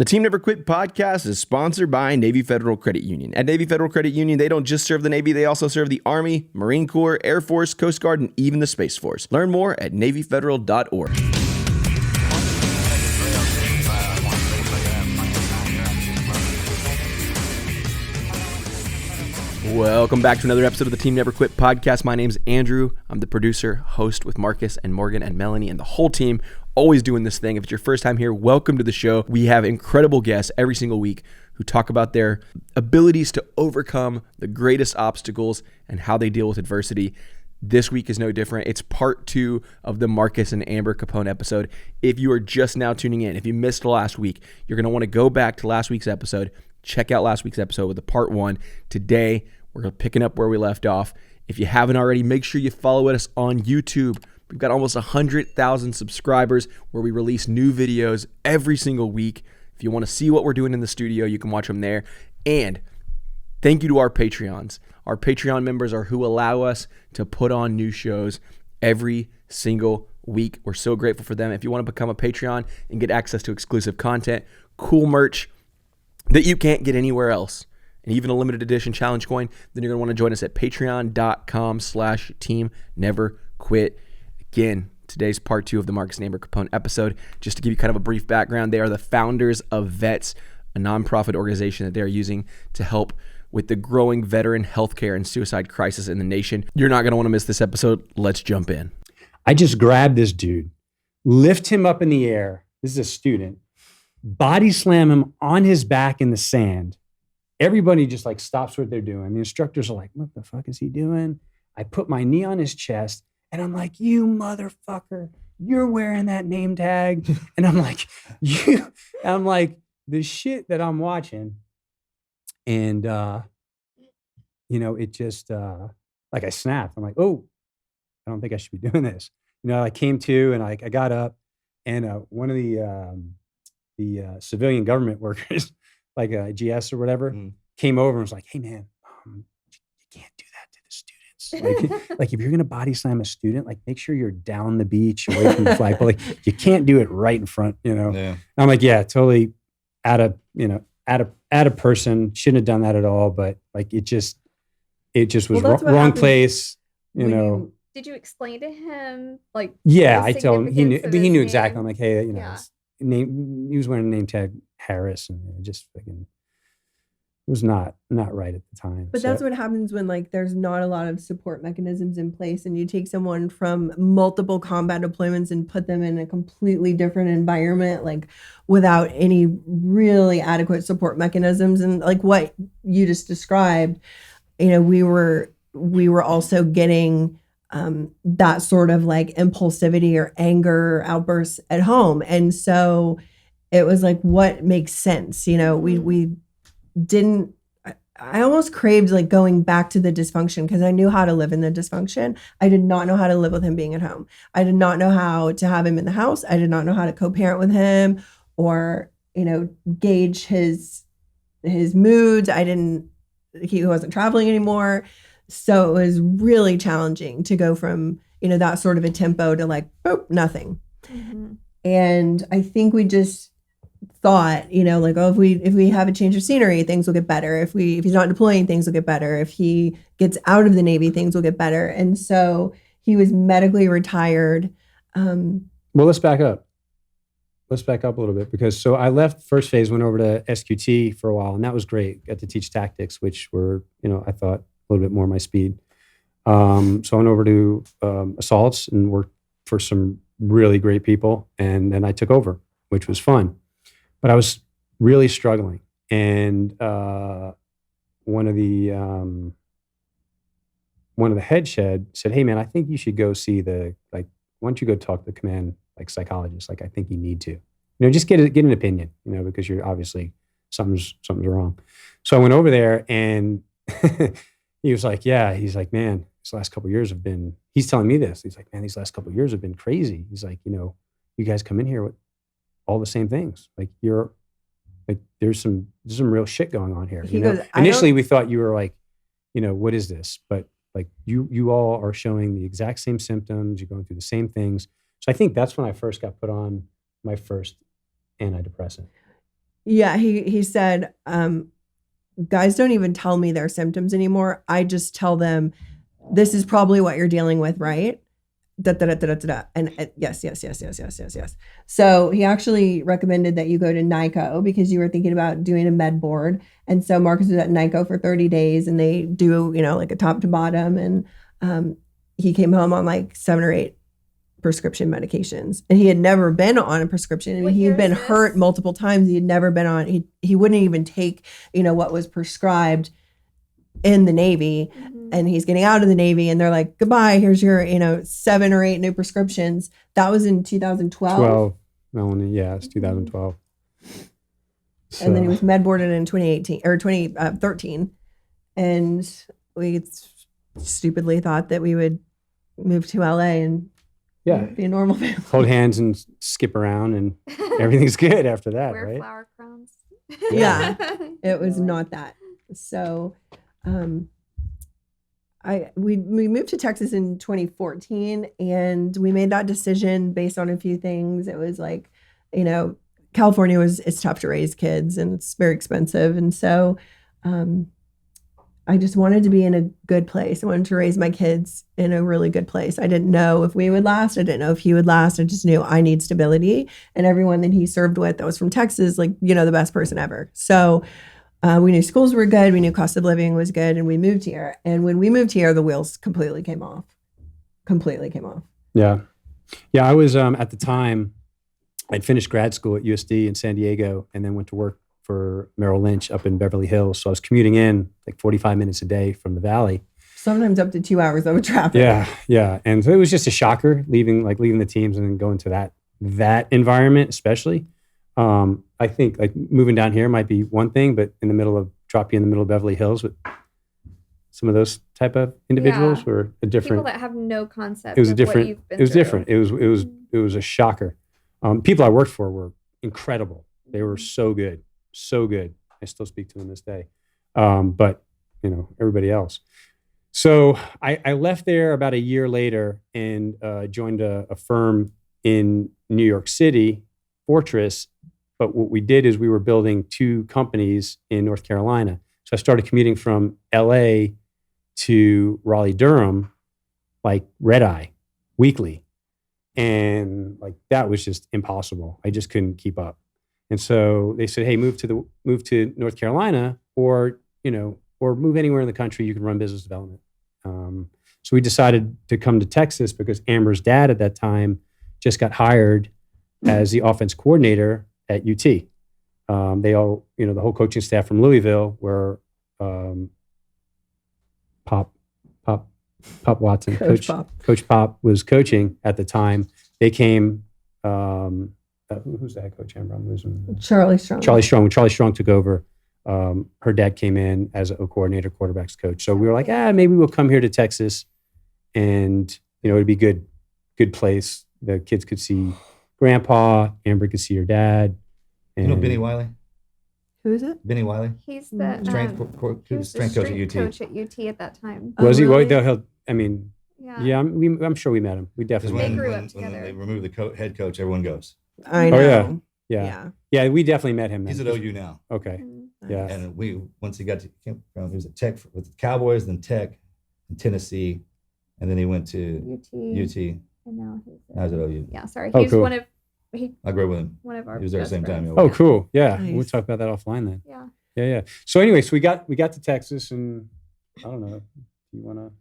The Team Never Quit podcast is sponsored by Navy Federal Credit Union. At Navy Federal Credit Union, they don't just serve the Navy, they also serve the Army, Marine Corps, Air Force, Coast Guard, and even the Space Force. Learn more at NavyFederal.org. Welcome back to another episode of the Team Never Quit podcast. My name's Andrew. I'm the producer, host with Marcus and Morgan and Melanie and the whole team, always doing this thing. If it's your first time here, welcome to the show. We have incredible guests every single week who talk about their abilities to overcome the greatest obstacles and how they deal with adversity. This week is no different. It's part 2 of the Marcus and Amber Capone episode. If you are just now tuning in, if you missed last week, you're going to want to go back to last week's episode, check out last week's episode with the part 1. Today, we're picking up where we left off. If you haven't already, make sure you follow us on YouTube. We've got almost 100,000 subscribers where we release new videos every single week. If you want to see what we're doing in the studio, you can watch them there. And thank you to our Patreons. Our Patreon members are who allow us to put on new shows every single week. We're so grateful for them. If you want to become a Patreon and get access to exclusive content, cool merch that you can't get anywhere else, and even a limited edition challenge coin, then you're going to want to join us at patreon.com/teamneverquit. Again, today's part 2 of the Marcus and Amber Capone episode. Just to give you kind of a brief background, they are the founders of VETS, a nonprofit organization that they're using to help with the growing veteran healthcare and suicide crisis in the nation. You're not going to want to miss this episode. Let's jump in. I just grabbed this dude, lift him up in the air. This is a student. Body slam him on his back in the sand. Everybody just like stops what they're doing. The instructors are like, what the fuck is he doing? I put my knee on his chest and I'm like, you motherfucker, you're wearing that name tag. And I'm like, the shit that I'm watching. And, it just, like I snapped. I'm like, oh, I don't think I should be doing this. I came to and I got up and one of the civilian government workers, like a GS or whatever, came over and was like, hey man, you can't do that to the students. Like if you're going to body slam a student, like make sure you're down the beach away from the flagpole. Like you can't do it right in front, Yeah. And I'm like, yeah, totally at a person, shouldn't have done that at all. But like, it just was wrong place, Did you explain to him like? Yeah, I told him, he knew exactly. I'm like, hey, his name, he was wearing a name tag Harris, and it just fucking was not right at the time. But that's what happens when like there's not a lot of support mechanisms in place, and you take someone from multiple combat deployments and put them in a completely different environment, like without any really adequate support mechanisms. And like what you just described, we were also getting that sort of like impulsivity or anger outbursts at home. And so it was like, what makes sense? We didn't, I almost craved like going back to the dysfunction because I knew how to live in the dysfunction. I did not know how to live with him being at home. I did not know how to have him in the house. I did not know how to co-parent with him or, gauge his moods. He wasn't traveling anymore. So it was really challenging to go from, that sort of a tempo to like, boop, nothing. Mm-hmm. And I think we just thought, like, oh, if we have a change of scenery, things will get better. If he's not deploying, things will get better. If he gets out of the Navy, things will get better. And so he was medically retired. Well, let's back up. Let's back up a little bit because so I left first phase, went over to SQT for a while, and that was great. Got to teach tactics, which were, I thought a little bit more my speed. So I went over to assaults and worked for some really great people, and then I took over, which was fun. But I was really struggling, and one of the head shed said, "Hey man, I think you should go see why don't you go talk to the command psychologist? Like I think you need to, just get an opinion, because you're obviously something's wrong." So I went over there, and he was like, "Yeah," he's like, "Man, these last couple of years have been." He's telling me this. He's like, "Man, these last couple of years have been crazy." He's like, "You guys come in here with all the same things. Like you're like there's some real shit going on here." Goes, initially we thought you were like, what is this? But like you all are showing the exact same symptoms. You're going through the same things. So I think that's when I first got put on my first antidepressant. Yeah, he said, guys don't even tell me their symptoms anymore. I just tell them, this is probably what you're dealing with, right? Da, da, da, da, da, da. And yes, yes, yes, yes, yes, yes, yes. So he actually recommended that you go to NICO because you were thinking about doing a med board. And so Marcus was at NICO for 30 days and they do, like a top to bottom. And he came home on like 7 or 8 prescription medications, and he had never been on a prescription. I mean, he had been hurt multiple times. He had never been on, he wouldn't even take, what was prescribed in the Navy. And he's getting out of the Navy and they're like, goodbye, here's your, 7 or 8 new prescriptions. That was in 2012. Melanie. Yeah, it's 2012. So. And then he was med boarded in 2018 or 2013. And we stupidly thought that we would move to LA and be a normal family. Hold hands and skip around and everything's good after that, Wear right? flower crowns. Yeah, it was not that. So we moved to Texas in 2014 and we made that decision based on a few things. It was like, California it's tough to raise kids and it's very expensive. And so I just wanted to be in a good place. I wanted to raise my kids in a really good place. I didn't know if we would last. I didn't know if he would last. I just knew I need stability. And everyone that he served with that was from Texas, like, the best person ever. So we knew schools were good. We knew cost of living was good. And we moved here. And when we moved here, the wheels completely came off. Yeah. Yeah, I was, at the time, I'd finished grad school at USD in San Diego and then went to work for Merrill Lynch up in Beverly Hills. So I was commuting in like 45 minutes a day from the Valley. Sometimes up to 2 hours of traffic. Yeah. And so it was just a shocker leaving the teams and then going to that environment, especially. I think like moving down here might be one thing, but drop you in the middle of Beverly Hills with some of those type of individuals were a different. People that have no concept. It was a different. What you've been it was through. different. It was a shocker. People I worked for were incredible. They were so good. I still speak to them this day. But everybody else. So I left there about a year later and joined a firm in New York City, Fortress. But what we did is we were building 2 companies in North Carolina. So I started commuting from LA to Raleigh-Durham, like red eye, weekly. And like that was just impossible. I just couldn't keep up. And so they said, hey, move to North Carolina or move anywhere in the country you can run business development. So we decided to come to Texas because Amber's dad at that time just got hired as the offense coordinator at UT. They all, the whole coaching staff from Louisville were Pop Watson, Coach Pop was coaching at the time. They came, who's the head coach, Amber? I'm losing. Charlie Strong. When Charlie Strong took over, her dad came in as a coordinator, quarterbacks coach. So we were like, maybe we'll come here to Texas and, it'd be good place. The kids could see grandpa, Amber could see her dad. And Benny Wiley? Who is it? Benny Wiley? He's the strength coach at UT. Coach at UT at that time. Was he? Really? Yeah, I'm sure we met him. We definitely They met him. grew up When together. they remove the head coach, everyone goes. I know. Oh, yeah. We definitely met him. He's at OU now. Okay. Mhm. Yeah. And once he got to he was at Tech with the Cowboys, then Tech in Tennessee, and then he went to UT. And now Now he's at OU. Yeah, sorry. Oh, He's cool. I grew up with him. one of our He was there at the same best time. friends. Oh, cool. Yeah. Nice. We'll talk about that offline then. Yeah. Yeah. So anyway, we got to Texas and I don't know. Do you want to?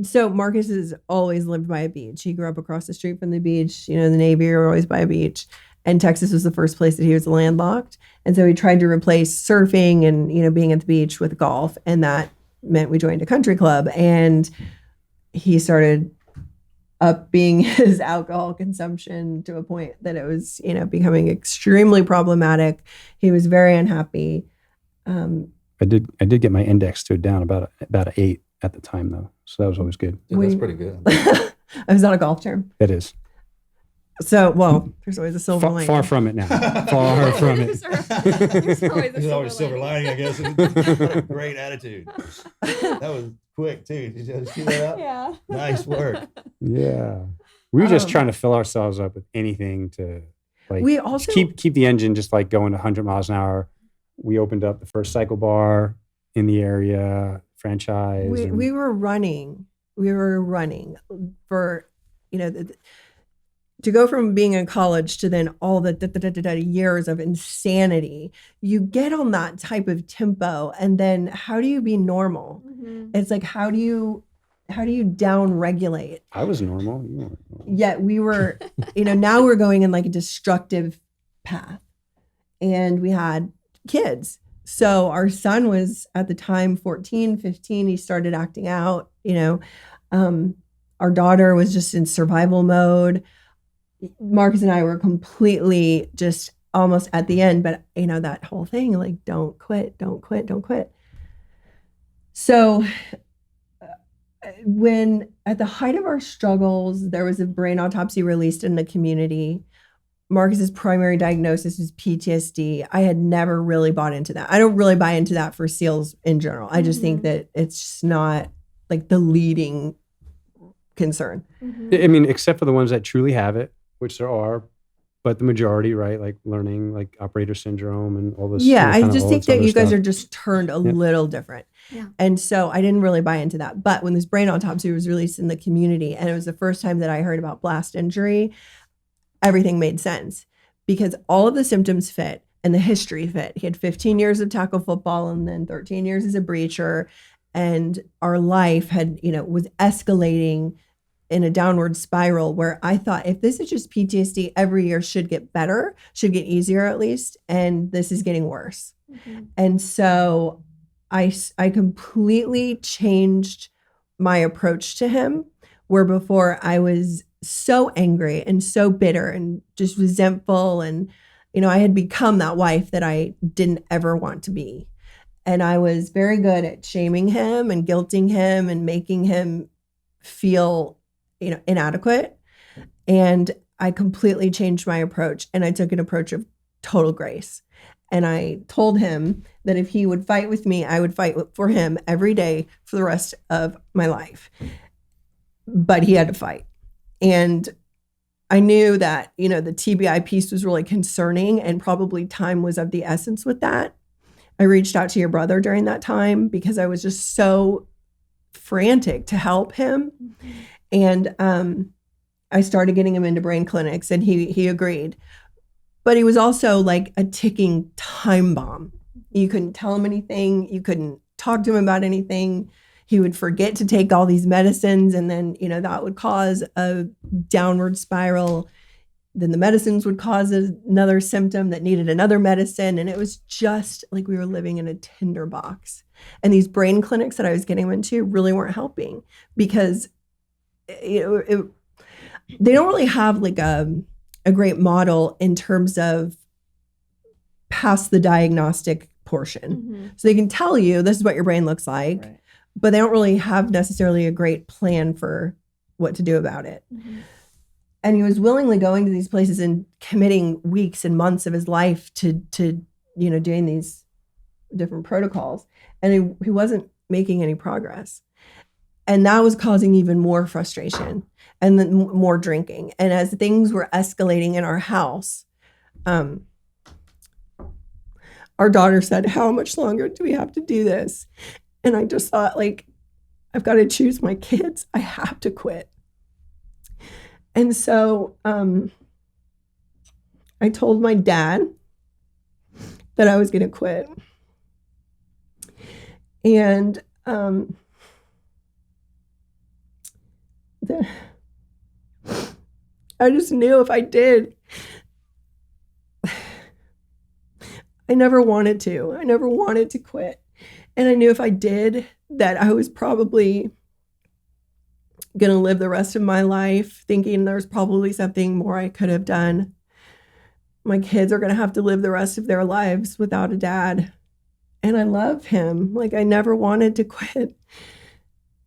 So Marcus has always lived by a beach. He grew up across the street from the beach. The Navy were always by a beach. And Texas was the first place that he was landlocked. And so he tried to replace surfing and, being at the beach with golf. And that meant we joined a country club. And he started upping his alcohol consumption to a point that it was, becoming extremely problematic. He was very unhappy. I did get my index to down about an 8 at the time though. So that was always good. Yeah, that's pretty good. I was not a golf term. It is. So, there's always a silver lining. Far from it now. Far from it. There's always a There's always a silver lining, I guess. Great attitude. That was quick too. Did you see that up? Yeah. Nice work. Yeah. We were just trying to fill ourselves up with anything to like We also just keep the engine just like going 100 miles an hour. We opened up the first cycle bar in the area, franchise. we were running. We were running for, to go from being in college to then all the years of insanity. You get on that type of tempo, and then how do you be normal? It's like, how do you down regulate? I was normal. You weren't normal. Yet we were, now we're going in like a destructive path, and we had kids. So our son was at the time 14, 15. He started acting out, our daughter was just in survival mode. Marcus and I were completely just almost at the end, but that whole thing, like, don't quit, don't quit, don't quit. So when at the height of our struggles, there was a brain autopsy released in the community. Marcus's primary diagnosis was PTSD. I had never really bought into that. I don't really buy into that for SEALs in general. I just think that it's just not like the leading concern. I mean, except for the ones that truly have it, which there are, but the majority, right? Like learning, like operator syndrome and all this. Yeah, I kind of just all think this that other you guys stuff. are just turned a little different. Yeah. And so I didn't really buy into that. But when this brain autopsy was released in the community, and it was the first time that I heard about blast injury, everything made sense because all of the symptoms fit and the history fit. He had 15 years of tackle football and then 13 years as a breacher. And our life had, was escalating in a downward spiral where I thought, if this is just PTSD, every year should get better, should get easier at least. And this is getting worse. And so I completely changed my approach to him, where before I was so angry and so bitter and just resentful. And, I had become that wife that I didn't ever want to be. And I was very good at shaming him and guilting him and making him feel, inadequate. And I completely changed my approach, and I took an approach of total grace. And I told him that if he would fight with me, I would fight for him every day for the rest of my life. But he had to fight. And I knew that, the TBI piece was really concerning, and probably time was of the essence with that. I reached out to your brother during that time because I was just so frantic to help him. And I started getting him into brain clinics, and he agreed. But he was also like a ticking time bomb. You couldn't tell him anything. You couldn't talk to him about anything. He would forget to take all these medicines, and then, that would cause a downward spiral. Then the medicines would cause another symptom that needed another medicine. And it was just like we were living in a tinderbox. And these brain clinics that I was getting him into really weren't helping because they don't really have like a great model in terms of past the diagnostic portion. So they can tell you this is what your brain looks like, but they don't really have necessarily a great plan for what to do about it. And he was willingly going to these places and committing weeks and months of his life to doing these different protocols. And he wasn't making any progress. And that was causing even more frustration and then more drinking. And as things were escalating in our house, our daughter said, "How much longer do we have to do this?" And I just thought, like, I've got to choose my kids. I have to quit. And so I told my dad that I was going to quit. And I just knew if I did, I never wanted to. I never wanted to quit. And I knew if I did, that I was probably going to live the rest of my life thinking there's probably something more I could have done. My kids are going to have to live the rest of their lives without a dad. And I love him. Like, I never wanted to quit.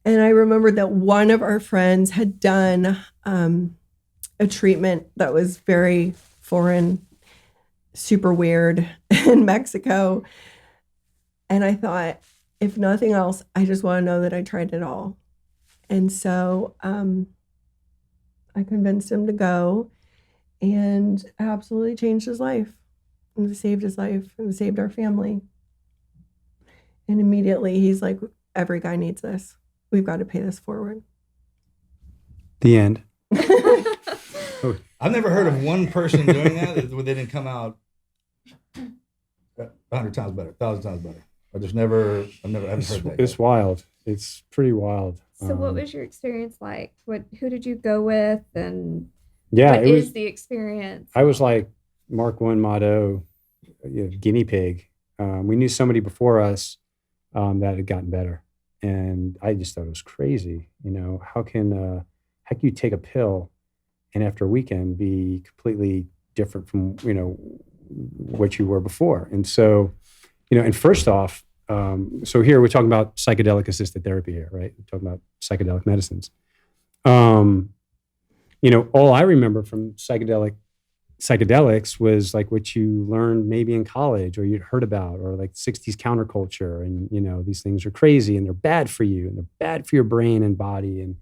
And I remembered that one of our friends had done a treatment that was very foreign, super weird in Mexico. And I thought, if nothing else, I just want to know that I tried it all. And so I convinced him to go. and absolutely changed his life and saved his life and saved our family. And immediately he's like, every guy needs this. We've got to pay this forward. The end. I've never heard of one person doing that where they didn't come out 100 times better, 1,000 times better. I haven't heard that. It's wild. It's pretty wild. So what was your experience like? Who did you go with, and what is the experience? I was like Mark 1 motto, guinea pig. We knew somebody before us that had gotten better, and I just thought it was crazy. How can you take a pill and after a weekend be completely different from what you were before? And so, and first off, so here we're talking about psychedelic-assisted therapy here, right? We're talking about psychedelic medicines. All I remember from psychedelics was like what you learned maybe in college or you'd heard about, or like 60s counterculture. And, these things are crazy and they're bad for you and they're bad for your brain and body. And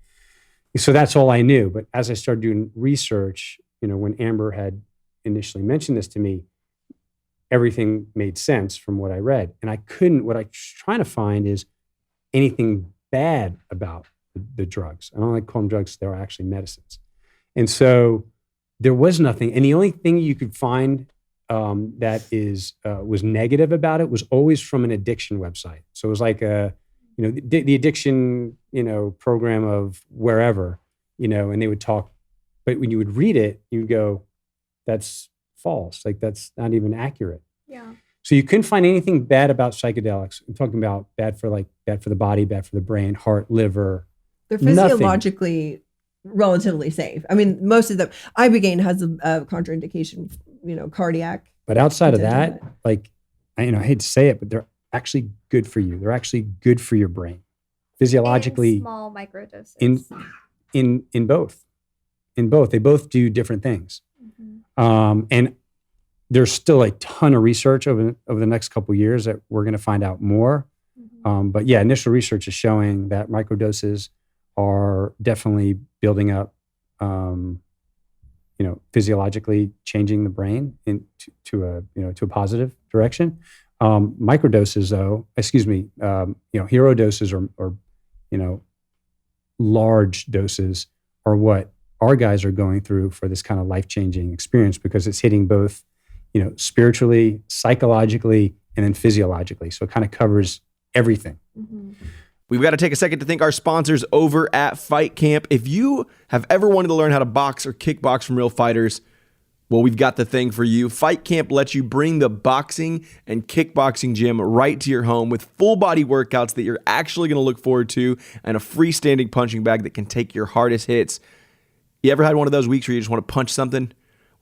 so that's all I knew. But as I started doing research, when Amber had initially mentioned this to me, everything made sense from what I read. And what I was trying to find is anything bad about the drugs. I don't like to call them drugs. They're actually medicines. And so there was nothing. And the only thing you could find that was negative about it was always from an addiction website. So it was like the addiction, program of wherever, and they would talk, but when you would read it, you'd go, that's false. Like that's not even accurate. Yeah. So you couldn't find anything bad about psychedelics. I'm talking about bad for the body, bad for the brain, heart, liver. They're physiologically relatively safe. I mean, most of them. Ibogaine has a contraindication, cardiac. But outside of that, like, I hate to say it, but they're actually good for you. They're actually good for your brain, physiologically. In small microdoses. In both, they both do different things. Mm-hmm. And there's still a ton of research over the next couple of years that we're going to find out more. Mm-hmm. But yeah, initial research is showing that microdoses are definitely building up, physiologically changing the brain to a positive direction. Microdoses, though, hero doses or large doses are what our guys are going through for this kind of life-changing experience, because it's hitting both, spiritually, psychologically, and then physiologically. So it kind of covers everything. Mm-hmm. We've got to take a second to thank our sponsors over at Fight Camp. If you have ever wanted to learn how to box or kickbox from real fighters, well, we've got the thing for you. Fight Camp lets you bring the boxing and kickboxing gym right to your home with full body workouts that you're actually going to look forward to, and a freestanding punching bag that can take your hardest hits. You ever had one of those weeks where you just want to punch something?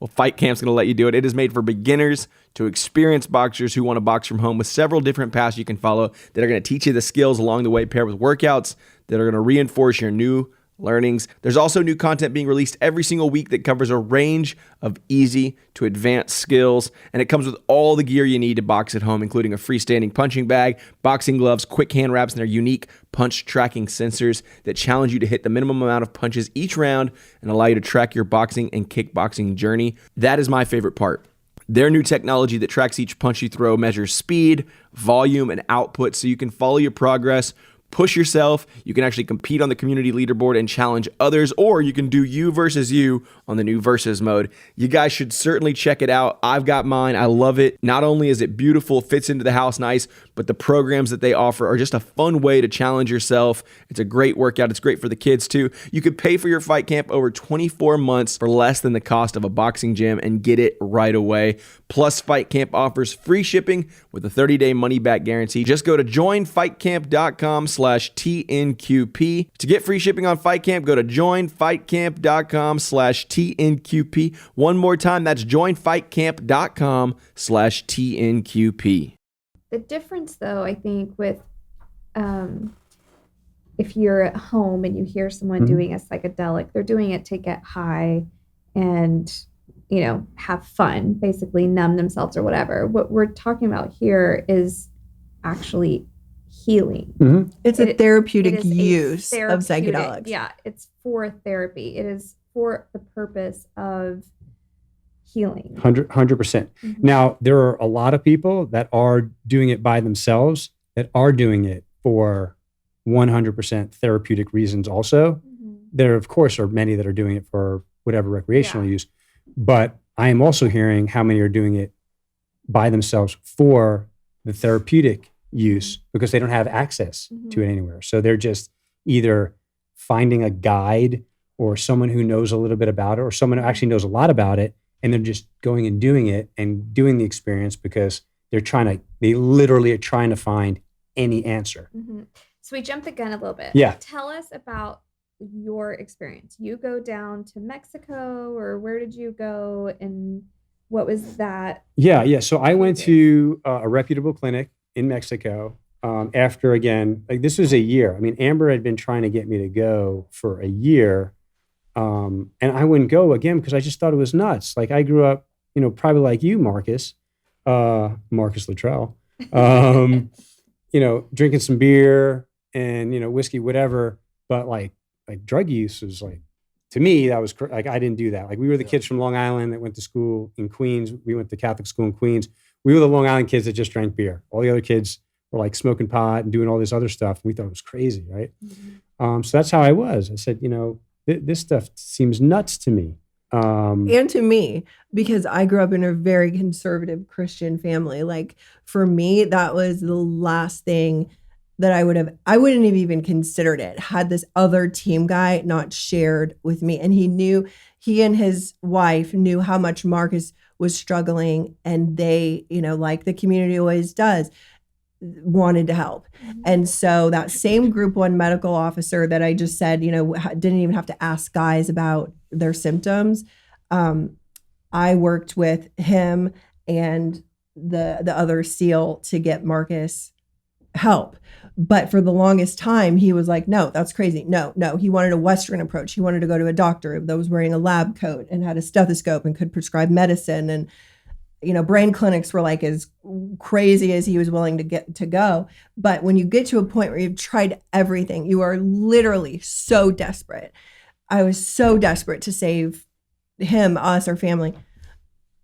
Well, Fight Camp's going to let you do it. It is made for beginners to experienced boxers who want to box from home, with several different paths you can follow that are going to teach you the skills along the way, paired with workouts that are going to reinforce your new learnings. There's also new content being released every single week that covers a range of easy to advanced skills, and it comes with all the gear you need to box at home, including a freestanding punching bag, boxing gloves, quick hand wraps, and their unique punch tracking sensors that challenge you to hit the minimum amount of punches each round and allow you to track your boxing and kickboxing journey. That is my favorite part. Their new technology that tracks each punch you throw measures speed, volume, and output so you can follow your progress, push yourself. You can actually compete on the community leaderboard and challenge others, or you can do you versus you on the new versus mode. You guys should certainly check it out. I've got mine. I love it. Not only is it beautiful, fits into the house nice, but the programs that they offer are just a fun way to challenge yourself. It's a great workout. It's great for the kids too. You could pay for your Fight Camp over 24 months for less than the cost of a boxing gym and get it right away. Plus, Fight Camp offers free shipping with a 30-day money-back guarantee. Just go to joinfightcamp.com/TNQP. To get free shipping on Fight Camp, go to joinfightcamp.com/TNQP. One more time, that's joinfightcamp.com/TNQP. The difference, though, I think, with if you're at home and you hear someone doing a psychedelic, they're doing it to get high and, have fun, basically numb themselves or whatever. What we're talking about here is actually healing. Mm-hmm. It's a therapeutic use of psychedelics. Yeah, it's for therapy. It is for the purpose of healing. 100%. Now, there are a lot of people that are doing it by themselves, that are doing it for 100% therapeutic reasons also. There, of course, are many that are doing it for whatever recreational use. But I am also hearing how many are doing it by themselves for the therapeutic use because they don't have access to it anywhere. So they're just either finding a guide or someone who knows a little bit about it or someone who actually knows a lot about it, and they're just going and doing it and doing the experience because they literally are trying to find any answer. So we jumped the gun a little bit. Yeah. Tell us about your experience. You go down to Mexico, or where did you go, and what was that? Yeah. So I went to a reputable clinic in Mexico after, again, like this was a year. I mean, Amber had been trying to get me to go for a year. And I wouldn't go again because I just thought it was nuts. Like I grew up, probably like you, Marcus Luttrell, drinking some beer and, whiskey, whatever. But like drug use was like, to me, that was like, I didn't do that. Like we were the kids from Long Island that went to school in Queens. We went to Catholic school in Queens. We were the Long Island kids that just drank beer. All the other kids were like smoking pot and doing all this other stuff. And we thought it was crazy, right? So that's how I was. I said, this stuff seems nuts to me. And to me, because I grew up in a very conservative Christian family. Like for me, that was the last thing that I wouldn't have even considered it had this other team guy not shared with me. And he and his wife knew how much Marcus was struggling, and they, like the community always does, wanted to help. And so that same group 1 medical officer that I just said, didn't even have to ask guys about their symptoms. I worked with him and the other SEAL to get Marcus help. But for the longest time, he was like, no, that's crazy. No. He wanted a Western approach. He wanted to go to a doctor that was wearing a lab coat and had a stethoscope and could prescribe medicine. And, brain clinics were like as crazy as he was willing to get to go. But when you get to a point where you've tried everything, you are literally so desperate. I was so desperate to save him, us, our family.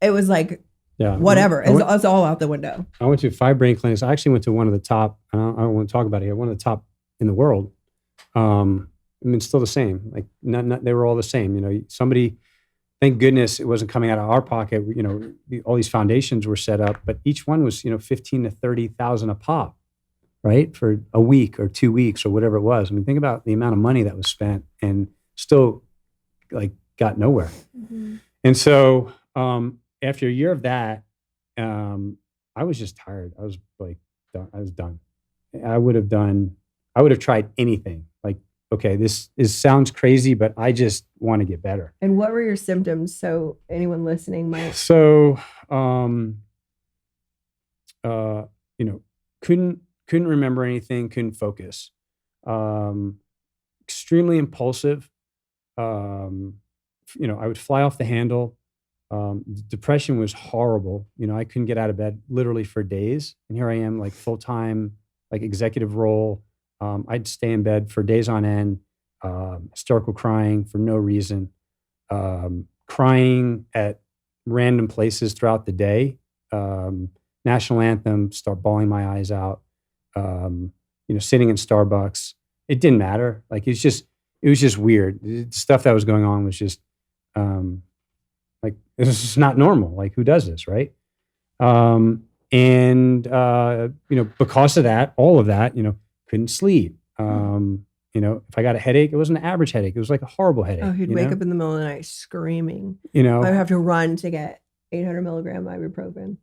It was like, whatever. It's all out the window. I went to 5 brain clinics. I actually went to one of the top, I don't want to talk about it here, one of the top in the world. Still the same. Like, they were all the same. Somebody, thank goodness it wasn't coming out of our pocket. All these foundations were set up, but each one was, 15 to 30,000 a pop, right? For a week or 2 weeks or whatever it was. Think about the amount of money that was spent and still like got nowhere. And so, after a year of that, I was just tired. I was like, I was done. I would have tried anything. Like, okay, this sounds crazy, but I just want to get better. And what were your symptoms? So anyone listening might. So, couldn't remember anything, couldn't focus. Extremely impulsive. I would fly off the handle. Depression was horrible. I couldn't get out of bed literally for days. And here I am, like full-time, like executive role. I'd stay in bed for days on end, hysterical crying for no reason, crying at random places throughout the day. National anthem, start bawling my eyes out. Sitting in Starbucks. It didn't matter. Like it was just weird. The stuff that was going on was just, like, this is not normal. Like, who does this, right? Because of that, all of that, couldn't sleep. If I got a headache, it wasn't an average headache. It was like a horrible headache. Oh, he'd wake up in the middle of the night screaming. I'd have to run to get 800 milligram ibuprofen.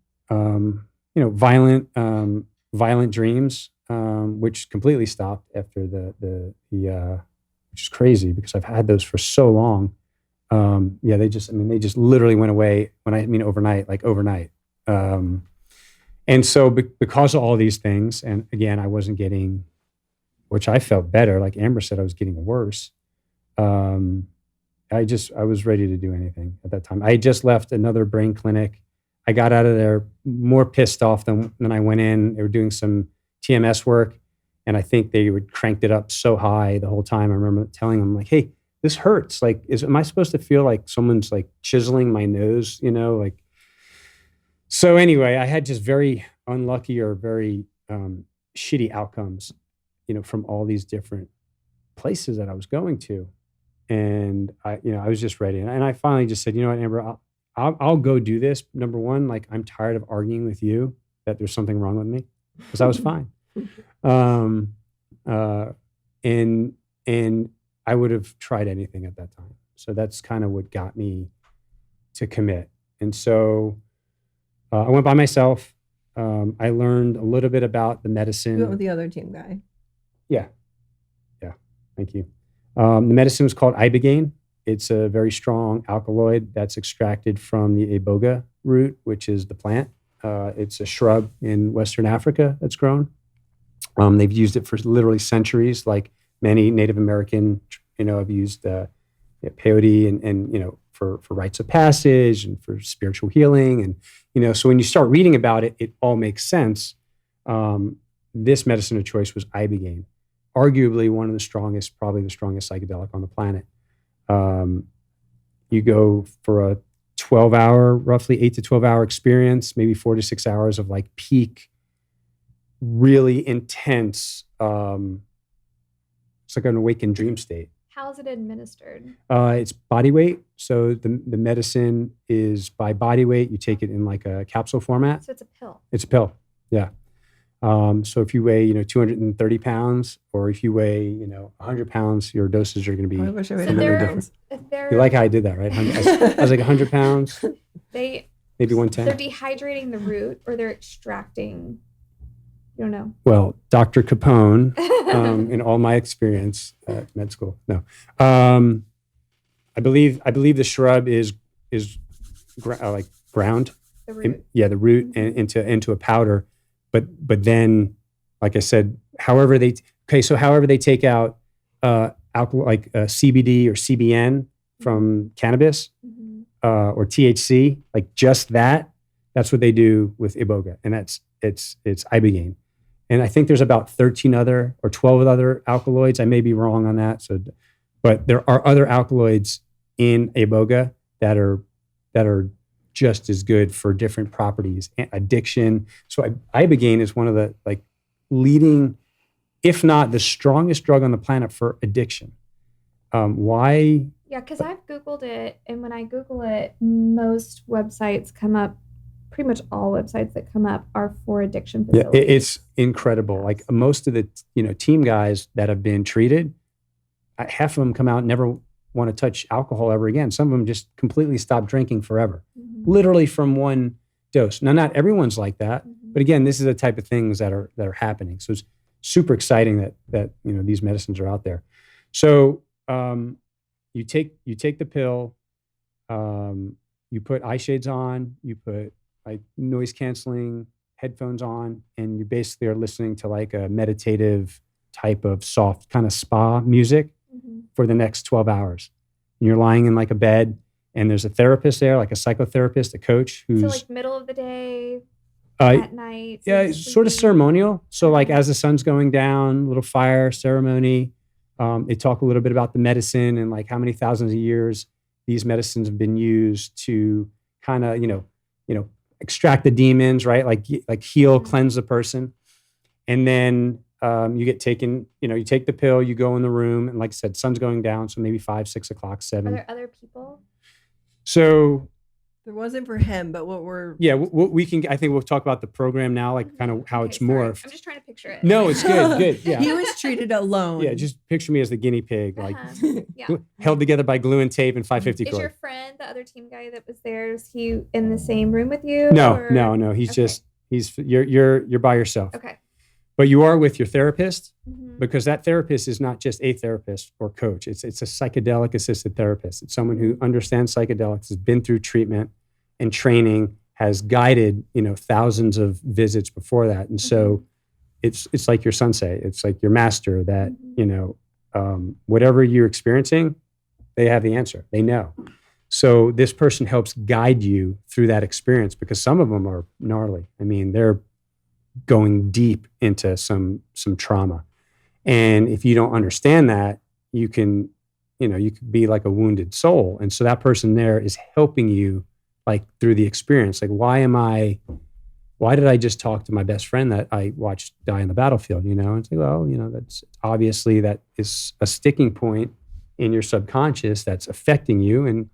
Violent dreams, which completely stopped after the which is crazy because I've had those for so long. They just literally went away overnight. And so because of all these things, and again, I wasn't getting, which I felt better. Like Amber said, I was getting worse. I was ready to do anything at that time. I just left another brain clinic. I got out of there more pissed off than I went in. They were doing some TMS work, and I think they cranked it up so high the whole time. I remember telling them, like, hey, this hurts. Like, am I supposed to feel like someone's like chiseling my nose, like, so anyway, I had just very unlucky or very shitty outcomes, from all these different places that I was going to. And I was just ready. And I finally just said, you know what, Amber, I'll go do this. Number one, like, I'm tired of arguing with you that there's something wrong with me, because I was fine. And I would have tried anything at that time. So that's kind of what got me to commit. And so I went by myself. I learned a little bit about the medicine. You went with the other team guy. Yeah. Thank you. The medicine was called Ibogaine. It's a very strong alkaloid that's extracted from the Iboga root, which is the plant. It's a shrub in Western Africa that's grown. They've used it for literally centuries, like many Native American, have used peyote and for rites of passage and for spiritual healing. And, so when you start reading about it, it all makes sense. This medicine of choice was Ibogaine, arguably one of the strongest, probably the strongest psychedelic on the planet. You go for a 12-hour, roughly 8 to 12-hour experience, maybe 4 to 6 hours of like peak, really intense. It's like an awakened dream state. How is it administered? It's body weight. So the medicine is by body weight. You take it in like a capsule format. So it's a pill. It's a pill. Yeah. So if you weigh, 230 pounds, or if you weigh, 100 pounds, your doses are going to be. I wish I weighed So 100 pounds. You like how I did that, right? I was like 100 pounds, They maybe 110. They're dehydrating the root, or they're extracting. You don't know. Well, Dr. Capone, in all my experience at med school, no, I believe the shrub is like ground. The root. The root, and into a powder. But then, like I said, however they take out alcohol, like CBD or CBN from cannabis, or THC, like just that's what they do with Iboga, and it's Ibogaine. And I think there's about 13 other or 12 other alkaloids. I may be wrong on that. But there are other alkaloids in Iboga that are just as good for different properties, addiction. So Ibogaine is one of the like leading, if not the strongest drug on the planet for addiction. Why? Yeah, because I've Googled it, and when I Google it, most websites come up. Pretty much all websites that come up are for addiction facilities. Yeah, it's incredible. Like most of the team guys that have been treated, half of them come out and never want to touch alcohol ever again. Some of them just completely stop drinking forever, literally from one dose. Now, not everyone's like that, but again, this is the type of things that are happening. So it's super exciting that these medicines are out there. So you take the pill, you put eye shades on, you put like noise canceling headphones on, and you basically are listening to like a meditative type of soft kind of spa music for the next 12 hours. And you're lying in like a bed, and there's a therapist there, like a psychotherapist, a coach who's... So like middle of the day, at night? Yeah, it's sort of ceremonial. So like as the sun's going down, little fire ceremony. They talk a little bit about the medicine and like how many thousands of years these medicines have been used to kind of, extract the demons, right? Like heal, cleanse the person. And then you get taken, you take the pill, you go in the room, and like I said, sun's going down, so maybe 5, 6 o'clock, 7. Are there other people? So There wasn't for him, but what we're... yeah, we can, I think we'll talk about the program now, like kind of how it's sorry. morphed. I'm just trying to picture it. No, it's good, yeah. He was treated alone. Yeah, just picture me as the guinea pig, like Yeah. held together by glue and tape and 550 Is cord. your friend, the other team guy that was there, is he in the same room with you? No. Okay. You're by yourself. Okay. But you are with your therapist, Mhm. because that therapist is not just a therapist or coach. It's a psychedelic-assisted therapist. It's someone who understands psychedelics, has been through treatment and training, has guided, thousands of visits before that. And so it's like your sensei. It's like your master that, whatever you're experiencing, they have the answer. They know. So this person helps guide you through that experience, because some of them are gnarly. I mean, they're going deep into some trauma. And if you don't understand that, you can you could be like a wounded soul. And so that person there is helping you like through the experience. Like, why did I just talk to my best friend that I watched die on the battlefield, and say, well, that's obviously that is a sticking point in your subconscious that's affecting you. And,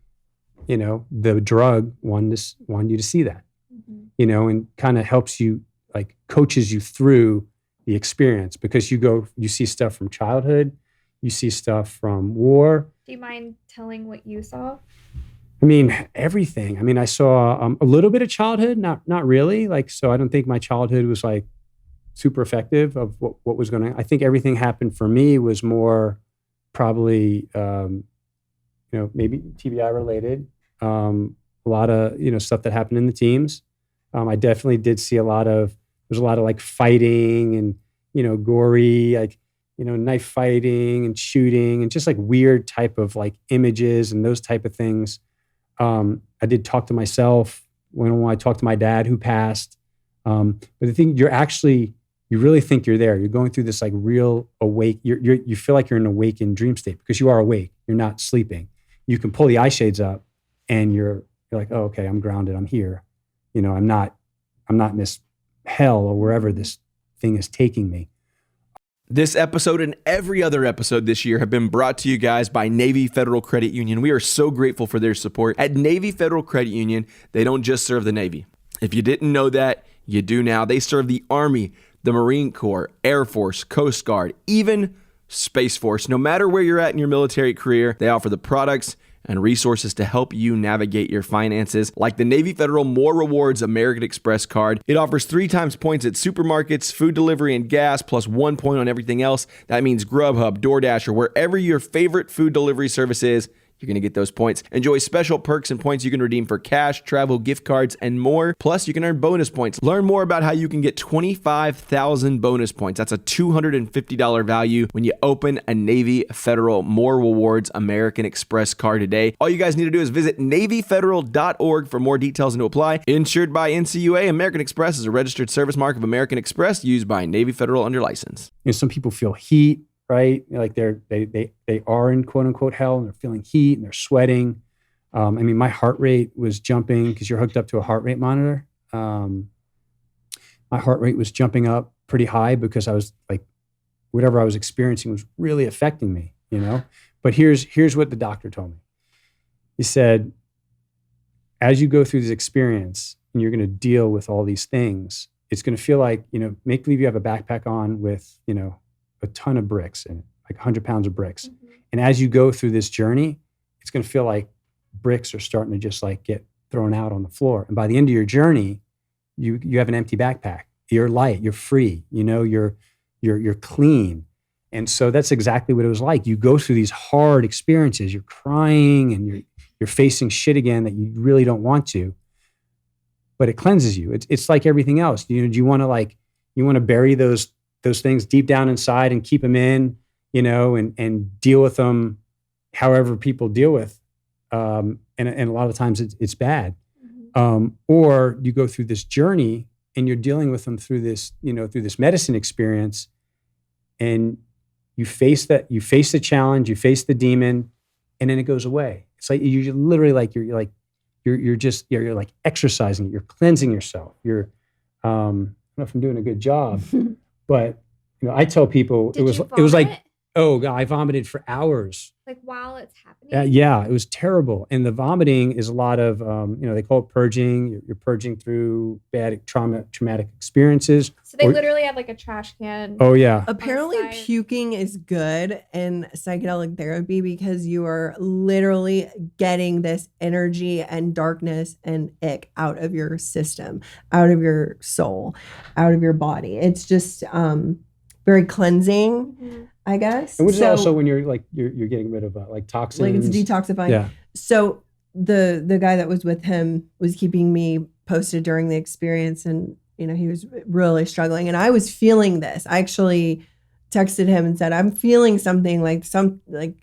the drug wanted you to see that, and kind of helps you, like coaches you through the experience, because you see stuff from childhood, you see stuff from war. Do you mind telling what you saw? I mean, everything. I mean, I saw a little bit of childhood, not really. Like, so I don't think my childhood was like super effective of what was going to, I think everything happened for me was more probably, maybe TBI related. A lot of, stuff that happened in the teams. I definitely did see there's a lot of like fighting and, gory, like, knife fighting and shooting and just like weird type of like images and those type of things. I did talk to myself when I talked to my dad who passed. But the thing, you really think you're there. You're going through this like real awake, you feel like you're in an awakened dream state because you are awake. You're not sleeping. You can pull the eye shades up and you're like, oh, okay, I'm grounded. I'm here. I'm not in this hell or wherever this thing is taking me. This episode and every other episode this year have been brought to you guys by Navy Federal Credit Union. We are so grateful for their support. At Navy Federal Credit Union, they don't just serve the Navy. If you didn't know that, you do now. They serve the Army, the Marine Corps, Air Force, Coast Guard, even Space Force. No matter where you're at in your military career, they offer the products and resources to help you navigate your finances, like the Navy Federal More Rewards American Express card. It offers 3 times points at supermarkets, food delivery, and gas, plus 1 point on everything else. That means Grubhub, DoorDash, or wherever your favorite food delivery service is, you're going to get those points. Enjoy special perks and points you can redeem for cash, travel, gift cards, and more. Plus, you can earn bonus points. Learn more about how you can get 25,000 bonus points. That's a $250 value when you open a Navy Federal More Rewards American Express card today. All you guys need to do is visit NavyFederal.org for more details and to apply. Insured by NCUA, American Express is a registered service mark of American Express used by Navy Federal under license. Some people feel heat, right? Like they are in quote unquote hell and they're feeling heat and they're sweating. I mean, my heart rate was jumping because you're hooked up to a heart rate monitor. My heart rate was jumping up pretty high because I was like, whatever I was experiencing was really affecting me, But here's what the doctor told me. He said, as you go through this experience and you're going to deal with all these things, it's going to feel like, make believe you have a backpack on with, a ton of bricks in it, like 100 pounds of bricks. Mm-hmm. And as you go through this journey, it's going to feel like bricks are starting to just like get thrown out on the floor. And by the end of your journey, you have an empty backpack. You're light, you're free, you're clean. And so that's exactly what it was like. You go through these hard experiences, you're crying and you're facing shit again that you really don't want to, but it cleanses you. It's like everything else. Do you want to bury those things deep down inside and keep them in, and deal with them however people deal with. And a lot of times it's bad. Mm-hmm. Or you go through this journey and you're dealing with them through this medicine experience, and you face the challenge, you face the demon, and then it goes away. It's like you're literally like you're like exercising it. You're cleansing yourself. I don't know if I'm doing a good job. But I tell people it was like, oh God, I vomited for hours. Like while it's happening? Yeah, it was terrible. And the vomiting is a lot of, they call it purging. You're purging through bad traumatic experiences. So they literally have like a trash can. Oh yeah. Apparently puking is good in psychedelic therapy because you are literally getting this energy and darkness and ick out of your system, out of your soul, out of your body. It's just very cleansing. Mm-hmm. I guess. And which is also when you're getting rid of like toxins. Like it's detoxifying. Yeah. So the guy that was with him was keeping me posted during the experience, and he was really struggling, and I was feeling this. I actually texted him and said, "I'm feeling something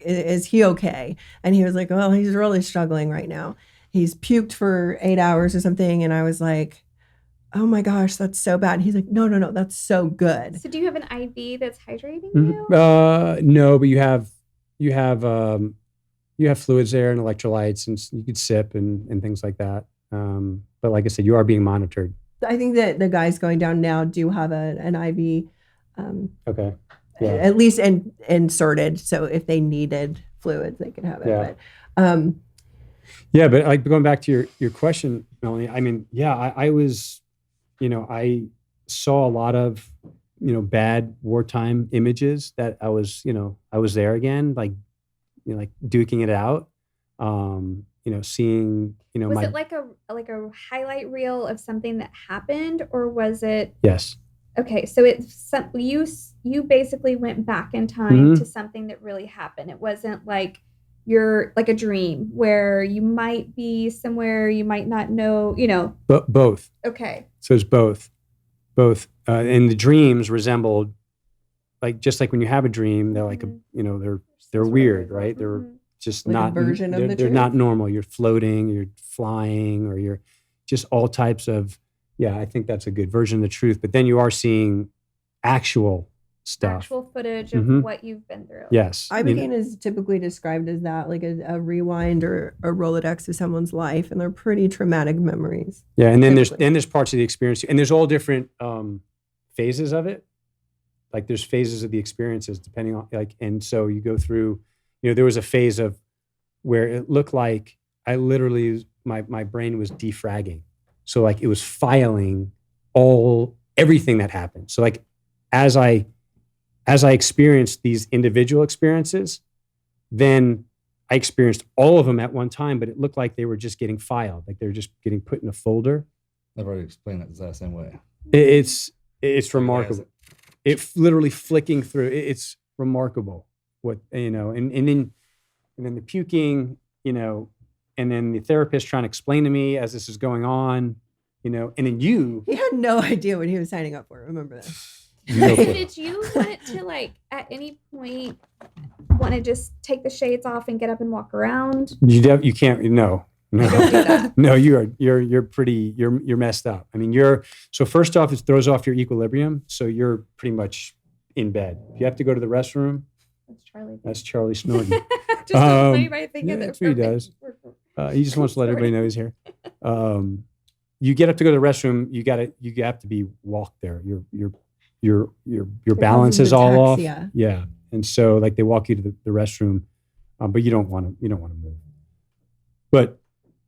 is he okay?" And he was like, "Well, he's really struggling right now. He's puked for 8 hours or something." And I was like, oh my gosh, that's so bad. He's like, no, that's so good. So do you have an IV that's hydrating you? No, but you have you have fluids there and electrolytes, and you could sip and things like that. But like I said, you are being monitored. I think that the guys going down now do have an IV. Okay. Yeah. At least inserted, so if they needed fluids, they could have it. Yeah. But yeah, but like going back to your question, Melanie, I mean, yeah, I was, I saw a lot of, bad wartime images that I was there again, like, like duking it out, seeing, was it like a highlight reel of something that happened, or was it? Yes. Okay, so you basically went back in time to something that really happened. It wasn't like you're like a dream where you might be somewhere you might not know, But both. Okay. So it's both, and the dreams resembled, like just like when you have a dream, they're like they're weird, right? They're just like not a version of the they're truth. not normal. You're floating, you're flying, or you're just all types of. Yeah, I think that's a good version of the truth. But then you are seeing actual stuff, actual footage of what you've been through. Yes, Ibogaine is typically described as that, like a rewind or a Rolodex of someone's life, and they're pretty traumatic memories. Yeah, and then there's parts of the experience, and there's all different phases of it. Like there's phases of the experiences depending on and so you go through. There was a phase of where it looked like I literally my brain was defragging. So like it was filing everything that happened. So like as I experienced these individual experiences, then I experienced all of them at one time, but it looked like they were just getting filed, like they were just getting put in a folder. I've already explained that the same way. It's remarkable. It literally flicking through. It's remarkable what and then the puking, and then the therapist trying to explain to me as this is going on, and then He had no idea what he was signing up for. Remember that. Did you want to at any point want to just take the shades off and get up and walk around? You can't. No. Don't do that. No, you're messed up. I mean, so first off, it throws off your equilibrium. So you're pretty much in bed. If you have to go to the restroom, that's Charlie snorting. Just don't let anybody think of it. That's what he does. He just wants to let everybody know he's here. You get up to go to the restroom. You have to be walked there. Your balance is all off. Yeah, and so like they walk you to the restroom, but you don't want to move. But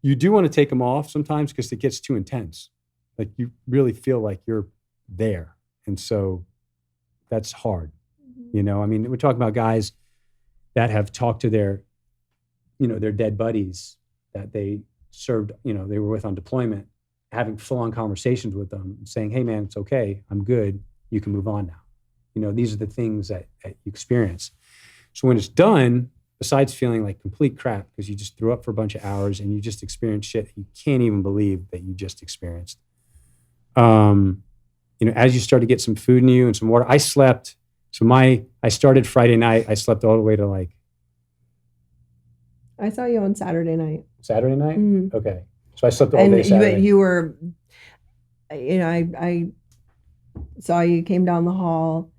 you do want to take them off sometimes because it gets too intense. Like you really feel like you're there, and so that's hard. I mean, we're talking about guys that have talked to their dead buddies that they served, they were with on deployment, having full-on conversations with them, saying, "Hey, man, it's okay. I'm good. You can move on now." These are the things that you experience. So when it's done, besides feeling like complete crap because you just threw up for a bunch of hours and you just experienced shit that you can't even believe that you just experienced. As you start to get some food in you and some water, I slept. So I started Friday night. I slept all the way to I saw you on Saturday night. Saturday night? Mm. Okay. So I slept all day Saturday. You were, I saw you came down the hall.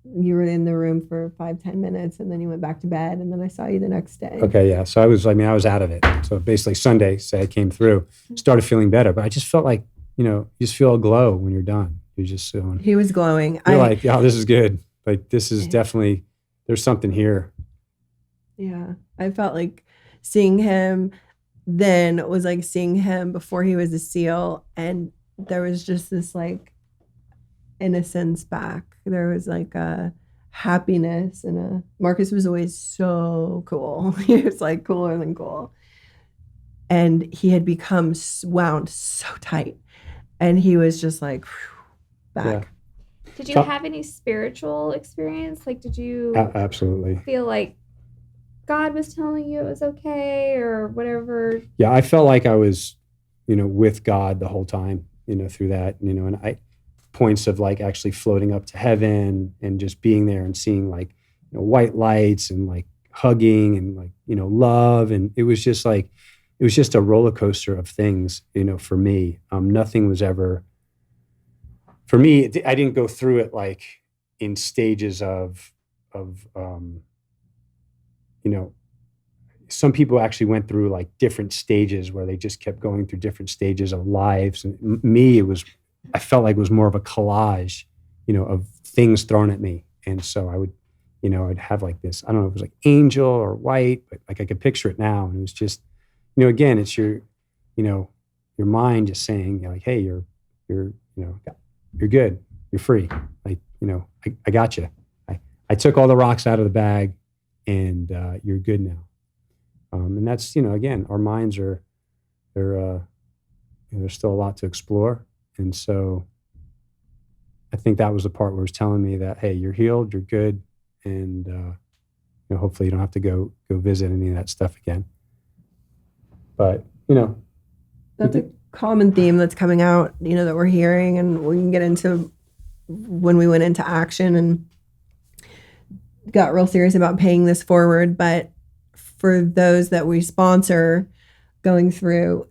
You were in the room for 5-10 minutes, and then you went back to bed, and then I saw you the next day. Okay, yeah. So I was out of it. So basically Sunday, I came through, started feeling better, but I just felt like, you just feel a glow when you're done. You're just he was glowing. You're like, oh, this is good. Like, this is definitely, there's something here. Yeah. I felt like seeing him then was like seeing him before he was a SEAL, and there was just this innocence back. There was a happiness, and Marcus was always so cool. He was cooler than cool. And he had become wound so tight, and he was just back. Yeah. Did you have any spiritual experience? Did you absolutely feel like God was telling you it was okay or whatever? Yeah, I felt like I was, with God the whole time, through that, and I points of actually floating up to heaven and just being there and seeing white lights and hugging and love. And it was just a roller coaster of things, for me. Nothing was ever, for me, I didn't go through it in stages of some people actually went through like different stages where they just kept going through different stages of lives. And me, I felt like it was more of a collage, of things thrown at me. And so I would, I'd have like this, I don't know if it was like angel or white, but like I could picture it now. And it was just, again, it's your mind just saying like, hey, you're good. You're free. Like, I got you. I took all the rocks out of the bag and you're good now. And that's, again, our minds there's still a lot to explore. And so I think that was the part where it was telling me that, hey, you're healed, you're good. And, hopefully you don't have to go visit any of that stuff again. But, that's a common theme that's coming out, that we're hearing, and we can get into when we went into action and got real serious about paying this forward. But for those that we sponsor going through,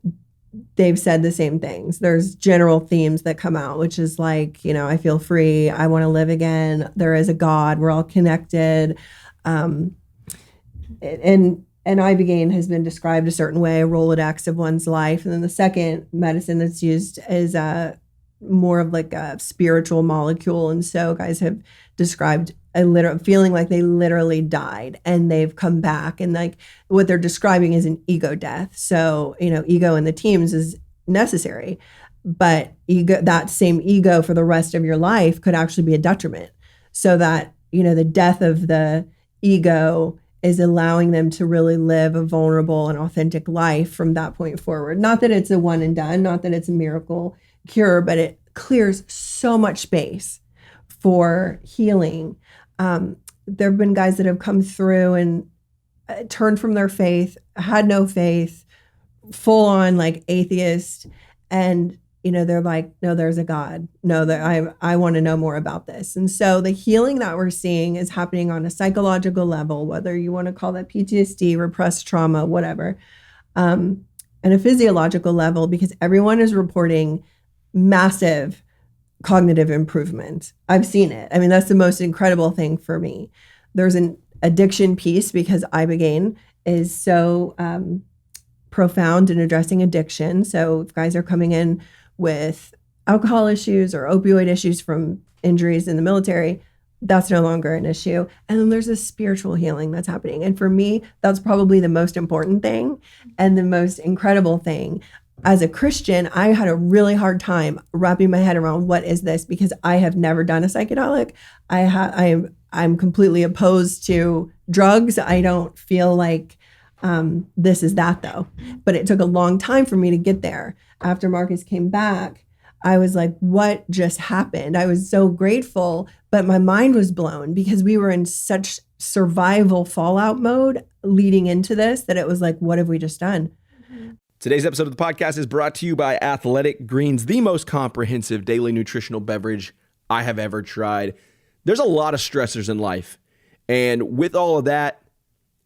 they've said the same things. There's general themes that come out, which is like, I feel free. I want to live again. There is a God. We're all connected. And Ibogaine has been described a certain way, a Rolodex of one's life. And then the second medicine that's used is more of like a spiritual molecule. And so guys have described a literal feeling like they literally died and they've come back. And like what they're describing is an ego death. So, ego in the teams is necessary, but ego, that same ego for the rest of your life could actually be a detriment. So that, the death of the ego is allowing them to really live a vulnerable and authentic life from that point forward. Not that it's a one and done, not that it's a miracle cure, but it clears so much space for healing. There have been guys that have come through and turned from their faith, had no faith, full on like atheist. And, they're like, no, there's a God. No, that I want to know more about this. And so the healing that we're seeing is happening on a psychological level, whether you want to call that PTSD, repressed trauma, whatever, and a physiological level, because everyone is reporting massive cognitive improvement. I've seen it. I mean, that's the most incredible thing for me. There's an addiction piece because Ibogaine is so profound in addressing addiction. So if guys are coming in with alcohol issues or opioid issues from injuries in the military, that's no longer an issue. And then there's a spiritual healing that's happening. And for me, that's probably the most important thing and the most incredible thing. As a Christian, I had a really hard time wrapping my head around what is this, because I have never done a psychedelic. I'm completely opposed to drugs. I don't feel like this is that though. But it took a long time for me to get there. After Marcus came back, I was like, what just happened? I was so grateful, but my mind was blown because we were in such survival fallout mode leading into this that it was like, what have we just done? Today's episode of the podcast is brought to you by Athletic Greens, the most comprehensive daily nutritional beverage I have ever tried. There's a lot of stressors in life, and with all of that,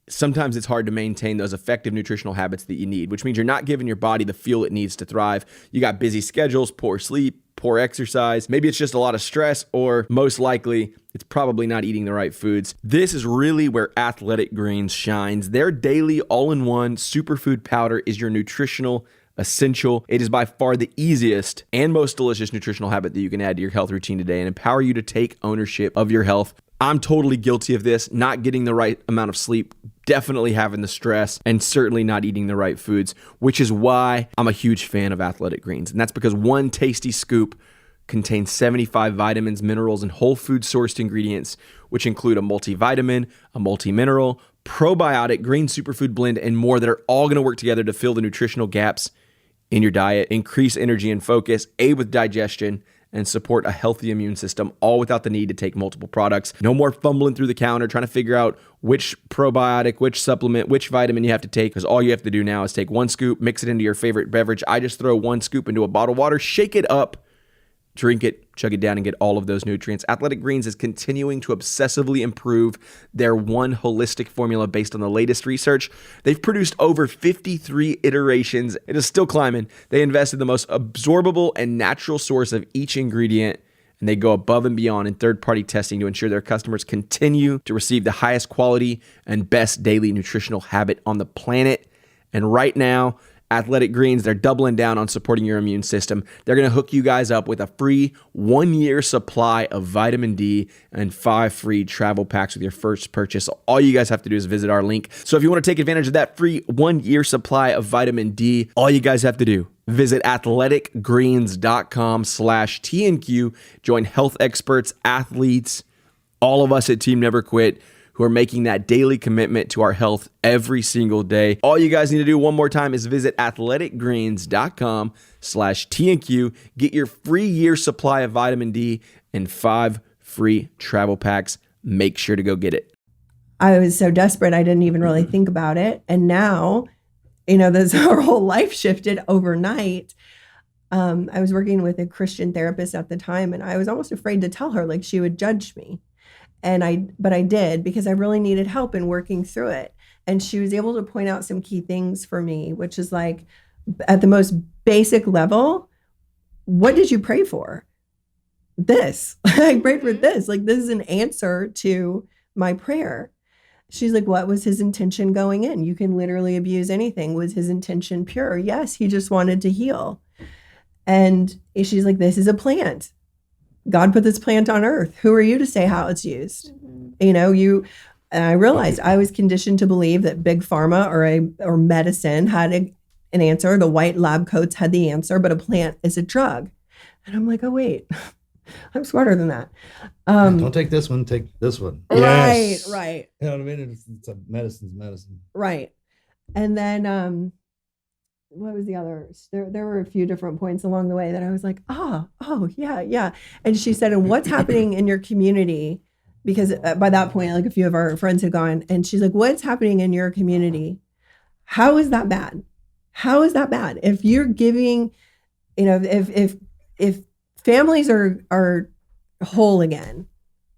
sometimes it's hard to maintain those effective nutritional habits that you need, which means you're not giving your body the fuel it needs to thrive. You got busy schedules, poor sleep, poor exercise. Maybe it's just a lot of stress, or most likely, it's probably not eating the right foods. This is really where Athletic Greens shines. Their daily all-in-one superfood powder is your nutritional essential. It is by far the easiest and most delicious nutritional habit that you can add to your health routine today and empower you to take ownership of your health. I'm totally guilty of this, not getting the right amount of sleep, definitely having the stress, and certainly not eating the right foods, which is why I'm a huge fan of Athletic Greens. And that's because one tasty scoop contains 75 vitamins, minerals, and whole food sourced ingredients, which include a multivitamin, a multimineral, probiotic, green superfood blend, and more that are all going to work together to fill the nutritional gaps in your diet, increase energy and focus, aid with digestion, and support a healthy immune system, all without the need to take multiple products. No more fumbling through the counter trying to figure out which probiotic, which supplement, which vitamin you have to take, because all you have to do now is take one scoop, mix it into your favorite beverage. I just throw one scoop into a bottle of water, shake it up, drink it, chug it down, and get all of those nutrients. Athletic Greens is continuing to obsessively improve their one holistic formula based on the latest research. They've produced over 53 iterations. It is still climbing. They invest in the most absorbable and natural source of each ingredient, and they go above and beyond in third-party testing to ensure their customers continue to receive the highest quality and best daily nutritional habit on the planet. And right now, Athletic Greens, they're doubling down on supporting your immune system. They're going to hook you guys up with a free 1-year supply of vitamin D and 5 free travel packs with your first purchase. All you guys have to do is visit our link. So if you want to take advantage of that free 1-year supply of vitamin D, all you guys have to do, visit athleticgreens.com/TNQ. Join health experts, athletes, all of us at Team Never Quit, who are making that daily commitment to our health every single day. All you guys need to do one more time is visit athleticgreens.com/TNQ. Get your free year supply of vitamin D and 5 free travel packs. Make sure to go get it. I was so desperate, I didn't even really think about it. And now, you know, our whole life shifted overnight. I was working with a Christian therapist at the time, and I was almost afraid to tell her, like she would judge me. But I did, because I really needed help in working through it. And she was able to point out some key things for me, which is like, at the most basic level, what did you pray for? This. I prayed for this. Like, this is an answer to my prayer. She's like, what was his intention going in? You can literally abuse anything. Was his intention pure? Yes, he just wanted to heal. And she's like, this is a plant. God put this plant on earth. Who are you to say how it's used? You know, and I realized I was conditioned to believe that big pharma or medicine had an answer. The white lab coats had the answer, but a plant is a drug. And I'm like, oh, wait, I'm smarter than that. Don't take this one, take this one. Right, Yes. right. You know what I mean? It's a medicine's medicine. Right. And then, what was the other? There were a few different points along the way that I was like, oh, yeah. And she said, and what's happening in your community? Because by that point, like a few of our friends had gone, and she's like, what's happening in your community? How is that bad? How is that bad? If you're giving, you know, if families are whole again,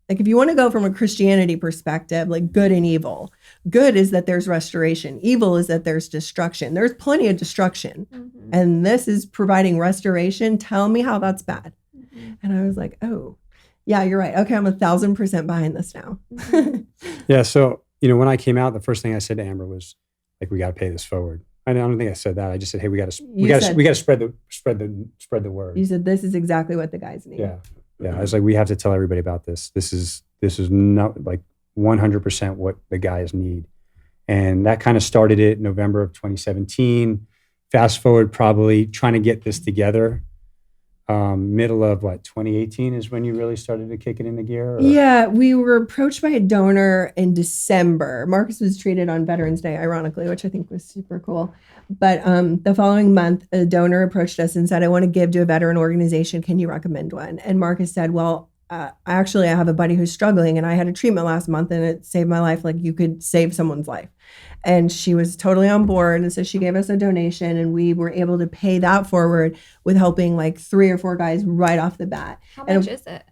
like if you want to go from a Christianity perspective, like good and evil, good is that there's restoration. Evil is that there's destruction. There's plenty of destruction. Mm-hmm. And this is providing restoration. Tell me how that's bad. Mm-hmm. And I was like, oh, yeah, you're right. Okay, I'm 1,000% behind this now. Yeah. So, you know, when I came out, the first thing I said to Amber was like, we got to pay this forward. I don't think I said that. I just said, hey, we got to spread the word. You said this is exactly what the guys need. Yeah. Yeah. I was like, we have to tell everybody about this. This is not like 100% what the guys need. And that kind of started it November of 2017. Fast forward, probably trying to get this together. Middle of 2018 is when you really started to kick it into gear? Or? Yeah, we were approached by a donor in December. Marcus was treated on Veterans Day, ironically, which I think was super cool. But the following month, a donor approached us and said, I want to give to a veteran organization. Can you recommend one? And Marcus said, well, actually, I have a buddy who's struggling, and I had a treatment last month, and it saved my life. Like, you could save someone's life. And she was totally on board. And so she gave us a donation, and we were able to pay that forward with helping like 3 or 4 guys right off the bat. How much is it?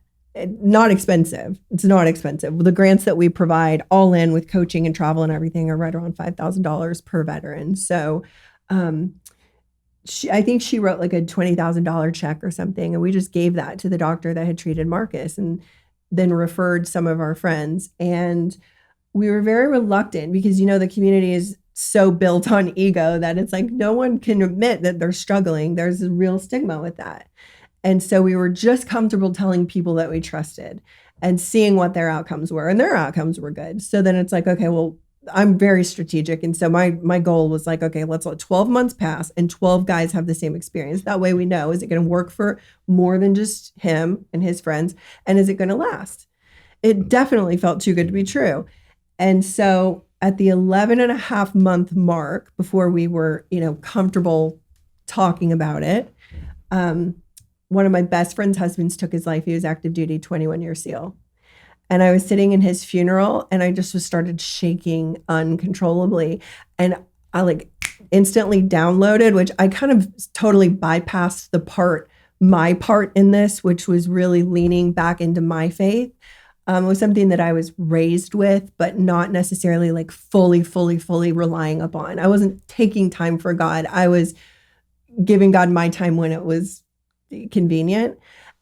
Not expensive. It's not expensive. The grants that we provide all in with coaching and travel and everything are right around $5,000 per veteran. So I think she wrote like a $20,000 check or something. And we just gave that to the doctor that had treated Marcus, and then referred some of our friends. And we were very reluctant because, you know, the community is so built on ego that it's like no one can admit that they're struggling. There's a real stigma with that. And so we were just comfortable telling people that we trusted and seeing what their outcomes were. And their outcomes were good. So then it's like, okay, well, I'm very strategic. And so my goal was like, okay, let's let 12 months pass and 12 guys have the same experience. That way we know, is it going to work for more than just him and his friends? And is it going to last? It definitely felt too good to be true. And so at the 11.5 month mark, before we were, you know, comfortable talking about it, one of my best friend's husbands took his life. He was active duty, 21-year SEAL. And I was sitting in his funeral, and I just started shaking uncontrollably. And I like instantly downloaded, which I kind of totally bypassed my part in this, which was really leaning back into my faith. It was something that I was raised with, but not necessarily like fully relying upon. I wasn't taking time for God. I was giving God my time when it was convenient.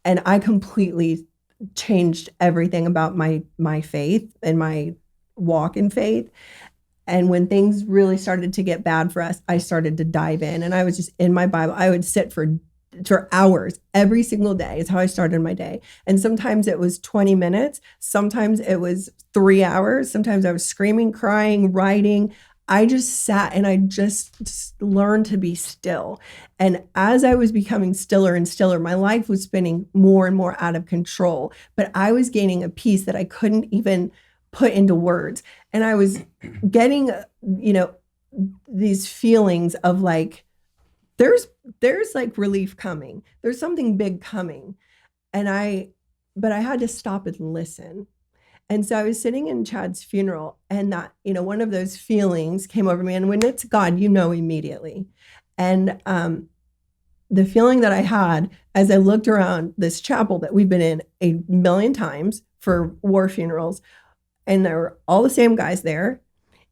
And I completely changed everything about my faith and my walk in faith. And when things really started to get bad for us, I started to dive in, and I was just in my Bible. I would sit for hours every single day is how I started my day. And sometimes it was 20 minutes. Sometimes it was 3 hours. Sometimes I was screaming, crying, writing. I just sat and I just learned to be still. And as I was becoming stiller and stiller, my life was spinning more and more out of control. But I was gaining a peace that I couldn't even put into words. And I was getting, these feelings of like, there's like relief coming. There's something big coming. But I had to stop and listen. And so I was sitting in Chad's funeral, and that, one of those feelings came over me. And when it's God, immediately. And the feeling that I had as I looked around this chapel that we've been in a million times for war funerals, and there were all the same guys there,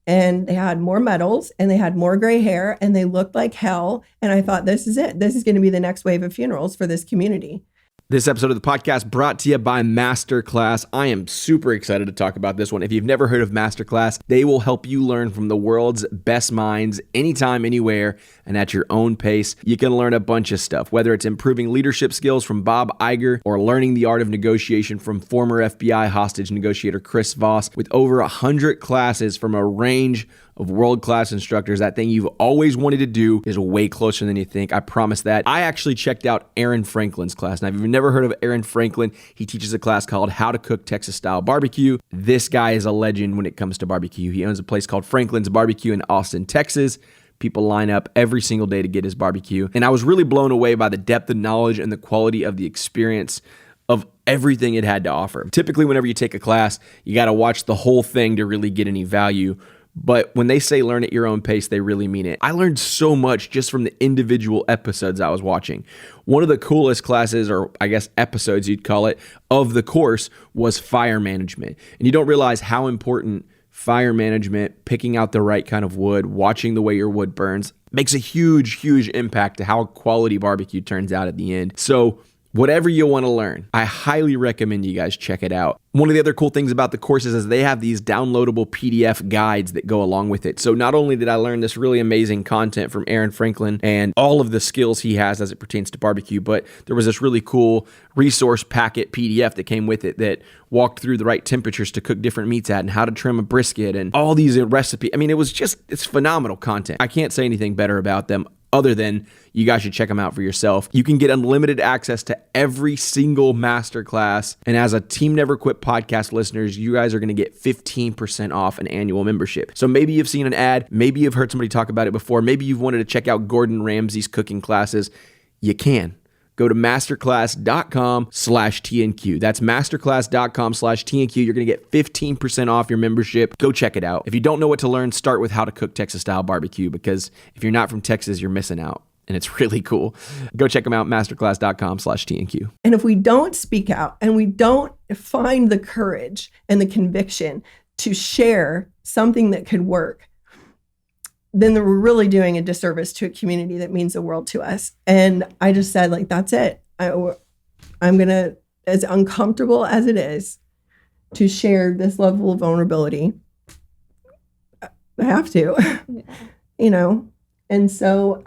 and they had more medals, and they had more gray hair, and they looked like hell. And I thought, this is it. This is going to be the next wave of funerals for this community. This episode of the podcast brought to you by Masterclass. I am super excited to talk about this one. If you've never heard of Masterclass, they will help you learn from the world's best minds anytime, anywhere, and at your own pace. You can learn a bunch of stuff, whether it's improving leadership skills from Bob Iger or learning the art of negotiation from former FBI hostage negotiator Chris Voss. With over 100 classes from a range of world-class instructors, that thing you've always wanted to do is way closer than you think. I promise that. I actually checked out Aaron Franklin's class. Now, if you've never heard of Aaron Franklin, he teaches a class called How to Cook Texas-Style Barbecue. This guy is a legend when it comes to barbecue. He owns a place called Franklin's Barbecue in Austin, Texas. People line up every single day to get his barbecue. And I was really blown away by the depth of knowledge and the quality of the experience of everything it had to offer. Typically, whenever you take a class, you got to watch the whole thing to really get any value. But when they say learn at your own pace, they really mean it. I learned so much just from the individual episodes I was watching. One of the coolest classes, or I guess episodes you'd call it, of the course was fire management. And you don't realize how important fire management, picking out the right kind of wood, watching the way your wood burns, makes a huge, huge impact to how quality barbecue turns out at the end. So whatever you want to learn, I highly recommend you guys check it out. One of the other cool things about the courses is they have these downloadable PDF guides that go along with it. So not only did I learn this really amazing content from Aaron Franklin and all of the skills he has as it pertains to barbecue, but there was this really cool resource packet PDF that came with it that walked through the right temperatures to cook different meats at and how to trim a brisket and all these recipes. I mean, it's phenomenal content. I can't say anything better about them other than you guys should check them out for yourself. You can get unlimited access to every single masterclass. And as a Team Never Quit podcast listeners, you guys are going to get 15% off an annual membership. So maybe you've seen an ad, maybe you've heard somebody talk about it before, maybe you've wanted to check out Gordon Ramsay's cooking classes. You can. Go to masterclass.com/TNQ. That's masterclass.com/TNQ. You're going to get 15% off your membership. Go check it out. If you don't know what to learn, start with how to cook Texas-style barbecue, because if you're not from Texas, you're missing out. And it's really cool. Go check them out, masterclass.com/TNQ. And if we don't speak out and we don't find the courage and the conviction to share something that could work, then we're really doing a disservice to a community that means the world to us. And I just said, like, that's it. I'm going to, as uncomfortable as it is, to share this level of vulnerability. I have to, And so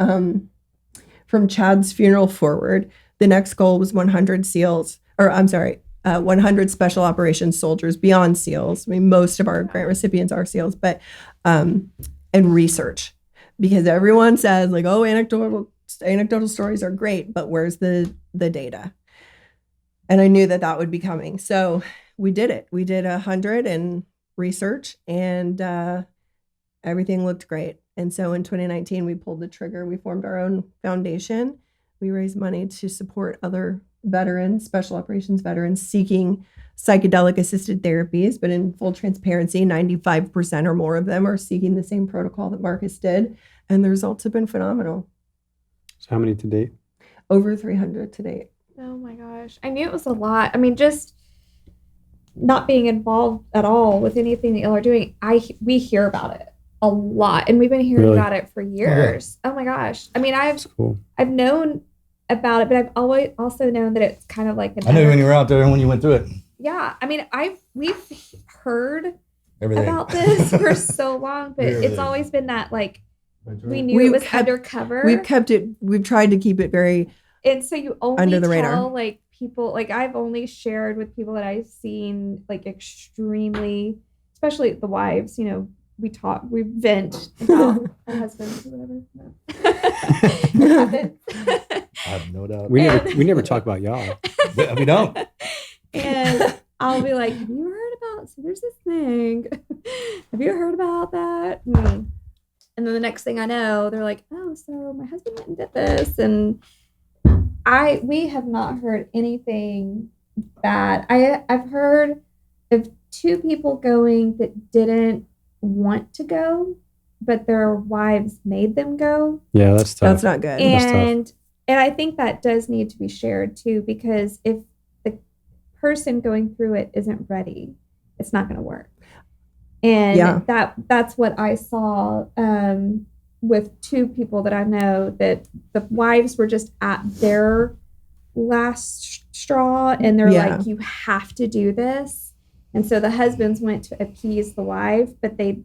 from Chad's funeral forward, the next goal was 100 SEALs, 100 Special Operations soldiers beyond SEALs. I mean, most of our grant recipients are SEALs, but and research, because everyone says like, oh, anecdotal stories are great, but where's the data? And I knew that would be coming. So we did it. We did 100 in research, and everything looked great. And so in 2019, we pulled the trigger. We formed our own foundation. We raised money to support other veterans, special operations veterans seeking psychedelic-assisted therapies, but in full transparency, 95% or more of them are seeking the same protocol that Marcus did, and the results have been phenomenal. So how many to date? Over 300 to date. Oh my gosh. I knew it was a lot. I mean, just not being involved at all with anything that y'all are doing, we hear about it a lot, and we've been hearing about it for years. Oh my gosh. I mean, I've known about it, but I've always also known that it's kind of like I knew when you were out there and when you went through it. Yeah, I mean, we've heard Everything about this for so long, but it's always been that like we knew it was undercover. We've tried to keep it very, and so you only under the tell radar. like people, like I've only shared with people that I've seen like extremely, especially the wives, we vent about our husbands or whatever. I have no doubt. We never talk about y'all. We don't. And I'll be like, have you heard about, so there's this thing. Have you heard about that? And then the next thing I know, they're like, oh, so my husband went and did this. And we have not heard anything bad. I've heard of 2 people going that didn't want to go, but their wives made them go. Yeah, that's tough. That's not good. And I think that does need to be shared too, because if the person going through it isn't ready, it's not going to work. And that's what I saw with 2 people that I know, that the wives were just at their last straw, and they're like, you have to do this. And so the husbands went to appease the wife, but they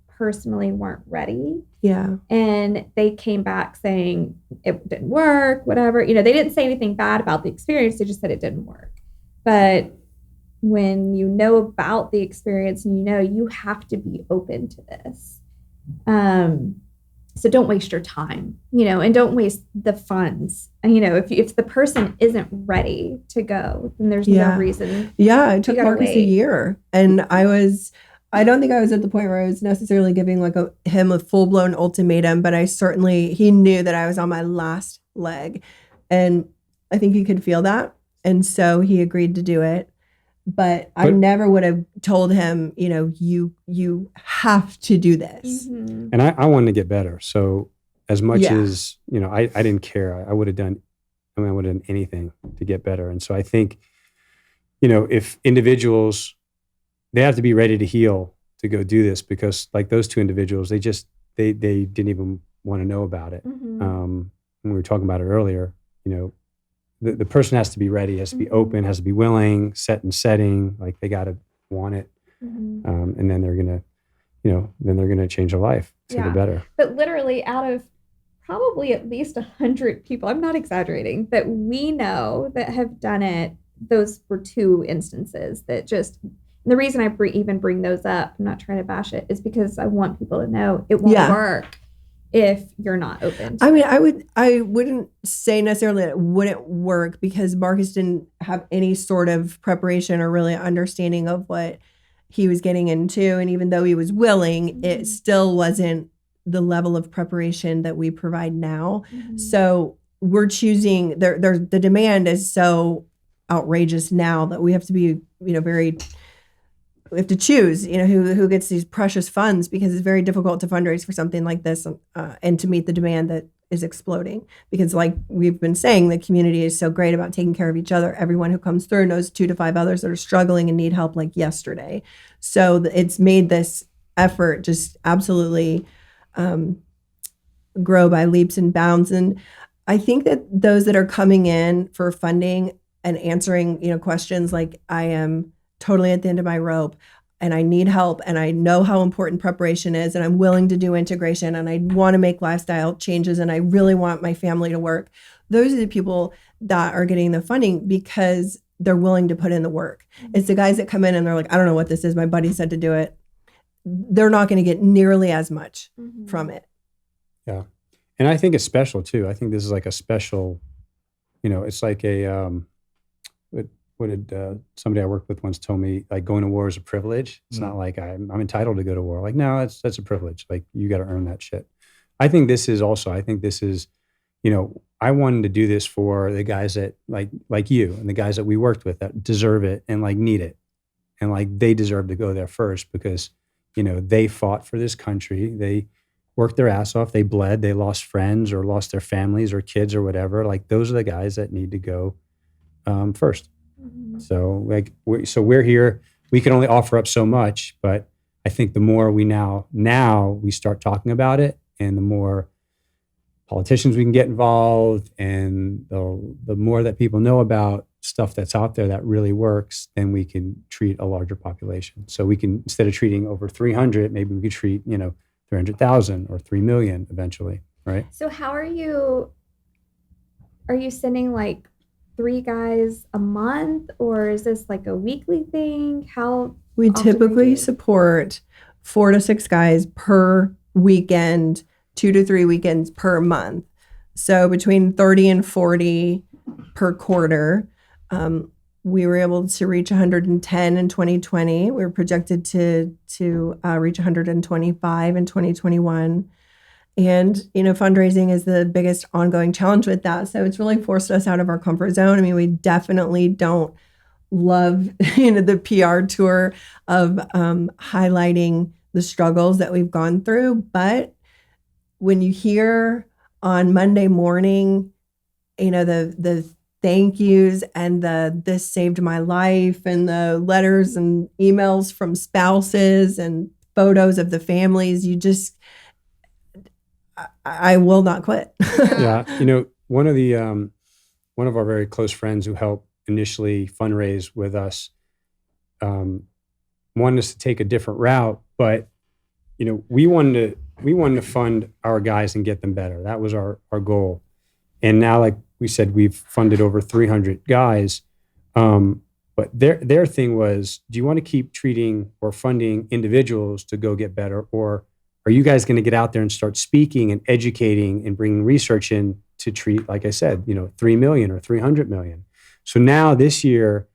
personally weren't ready. Yeah. And they came back saying it didn't work, whatever. They didn't say anything bad about the experience. They just said it didn't work. But when you know about the experience and you have to be open to this. So don't waste your time, and don't waste the funds. If the person isn't ready to go, then there's no reason. Yeah, it took Marcus a year. And I don't think I was at the point where I was necessarily giving him a full-blown ultimatum, but he knew that I was on my last leg. And I think he could feel that. And so he agreed to do it. But I never would have told him, you have to do this. Mm-hmm. And I wanted to get better. So as much as, I didn't care. I would have done anything to get better. And so I think, if individuals, they have to be ready to heal to go do this, because like those 2 individuals, they didn't even want to know about it. Mm-hmm. When we were talking about it earlier, the person has to be ready, has to be open, has to be willing, set and setting, like they got to want it. Mm-hmm. And then they're going to change their life to the better. But literally out of probably at least 100 people, I'm not exaggerating, that we know that have done it, those were 2 instances that just, the reason I even bring those up, I'm not trying to bash it, is because I want people to know it won't work if you're not open. I mean, I wouldn't say necessarily that it wouldn't work, because Marcus didn't have any sort of preparation or really understanding of what he was getting into. And even though he was willing, it still wasn't the level of preparation that we provide now. Mm-hmm. So we're choosing, the demand is so outrageous now that we have to be, we have to choose, who gets these precious funds, because it's very difficult to fundraise for something like this and to meet the demand that is exploding. Because like we've been saying, the community is so great about taking care of each other. Everyone who comes through knows 2 to 5 others that are struggling and need help like yesterday. So it's made this effort just absolutely grow by leaps and bounds. And I think that those that are coming in for funding and answering, questions like, I am totally at the end of my rope and I need help, and I know how important preparation is, and I'm willing to do integration, and I want to make lifestyle changes, and I really want my family to work. Those are the people that are getting the funding because they're willing to put in the work. It's the guys that come in and they're like, I don't know what this is. My buddy said to do it. They're not going to get nearly as much from it. Yeah. And I think it's special too. I think this is like a special, it's like a, what did somebody I worked with once told me, like going to war is a privilege. It's not like I'm entitled to go to war. Like, no, that's a privilege. Like you got to earn that shit. I think this is, I wanted to do this for the guys that like you and the guys that we worked with that deserve it and like need it. And like, they deserve to go there first because, they fought for this country. They worked their ass off. They bled, they lost friends or lost their families or kids or whatever. Like those are the guys that need to go first. So we're here. We can only offer up so much, but I think the more we now we start talking about it, and the more politicians we can get involved, and the more that people know about stuff that's out there that really works, then we can treat a larger population. So we can, instead of treating over 300, maybe we could treat, 300,000 or 3 million eventually, right? So how are you sending like 3 guys a month, or is this like a weekly thing? How we often do typically you- support 4 to 6 guys per weekend, 2 to 3 weekends per month. So between 30 and 40 per quarter. We were able to reach 110 in 2020. We were projected to reach 125 in 2021. And, fundraising is the biggest ongoing challenge with that. So it's really forced us out of our comfort zone. I mean, we definitely don't love, the PR tour of highlighting the struggles that we've gone through. But when you hear on Monday morning, the thank yous and the this saved my life and the letters and emails from spouses and photos of the families, I will not quit. Yeah. One of our very close friends who helped initially fundraise with us wanted us to take a different route, but we wanted to fund our guys and get them better. That was our goal. And now, like we said, we've funded over 300 guys. But their thing was, do you want to keep treating or funding individuals to go get better? Or are you guys going to get out there and start speaking and educating and bringing research in to treat, like I said, 3 million or 300 million? So now this year,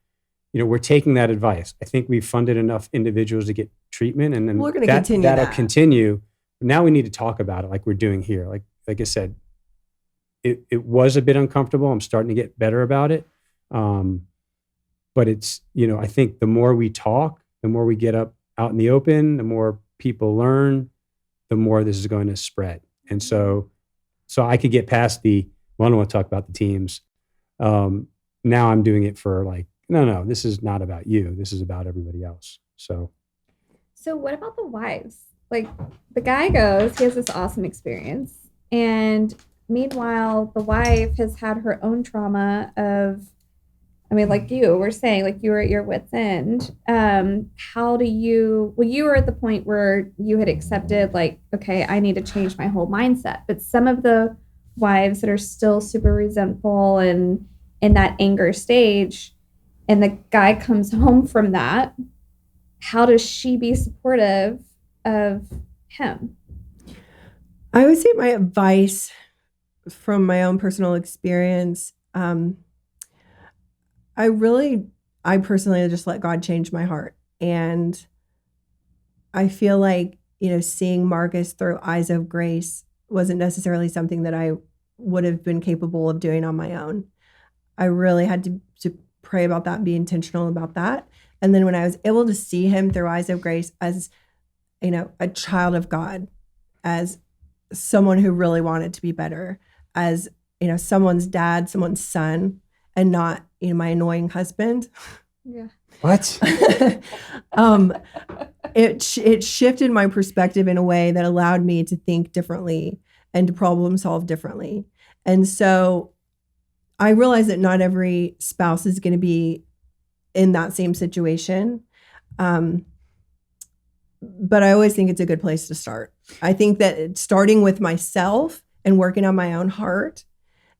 we're taking that advice. I think we've funded enough individuals to get treatment, and then we're going to continue that'll that. continue. Now we need to talk about it like we're doing here. Like I said, it was a bit uncomfortable. I'm starting to get better about it. But it's, I think the more we talk, the more we get out in the open, the more people learn, the more this is going to spread. And so I could get past I don't want to talk about the teams. Now I'm doing it for no, this is not about you. This is about everybody else. So what about the wives? Like, the guy goes, he has this awesome experience, and meanwhile, the wife has had her own trauma of, like you were saying, like you were at your wit's end. How do you were at the point where you had accepted, like, okay, I need to change my whole mindset. But some of the wives that are still super resentful and in that anger stage, and the guy comes home from that, how does she be supportive of him? I would say my advice from my own personal experience, I personally just let God change my heart. And I feel like, seeing Marcus through eyes of grace wasn't necessarily something that I would have been capable of doing on my own. I really had to pray about that and be intentional about that. And then when I was able to see him through eyes of grace as, a child of God, as someone who really wanted to be better, as, someone's dad, someone's son, and not, my annoying husband. Yeah. what? It shifted my perspective in a way that allowed me to think differently and to problem solve differently. And so I realize that not every spouse is going to be in that same situation. But I always think it's a good place to start. I think that starting with myself and working on my own heart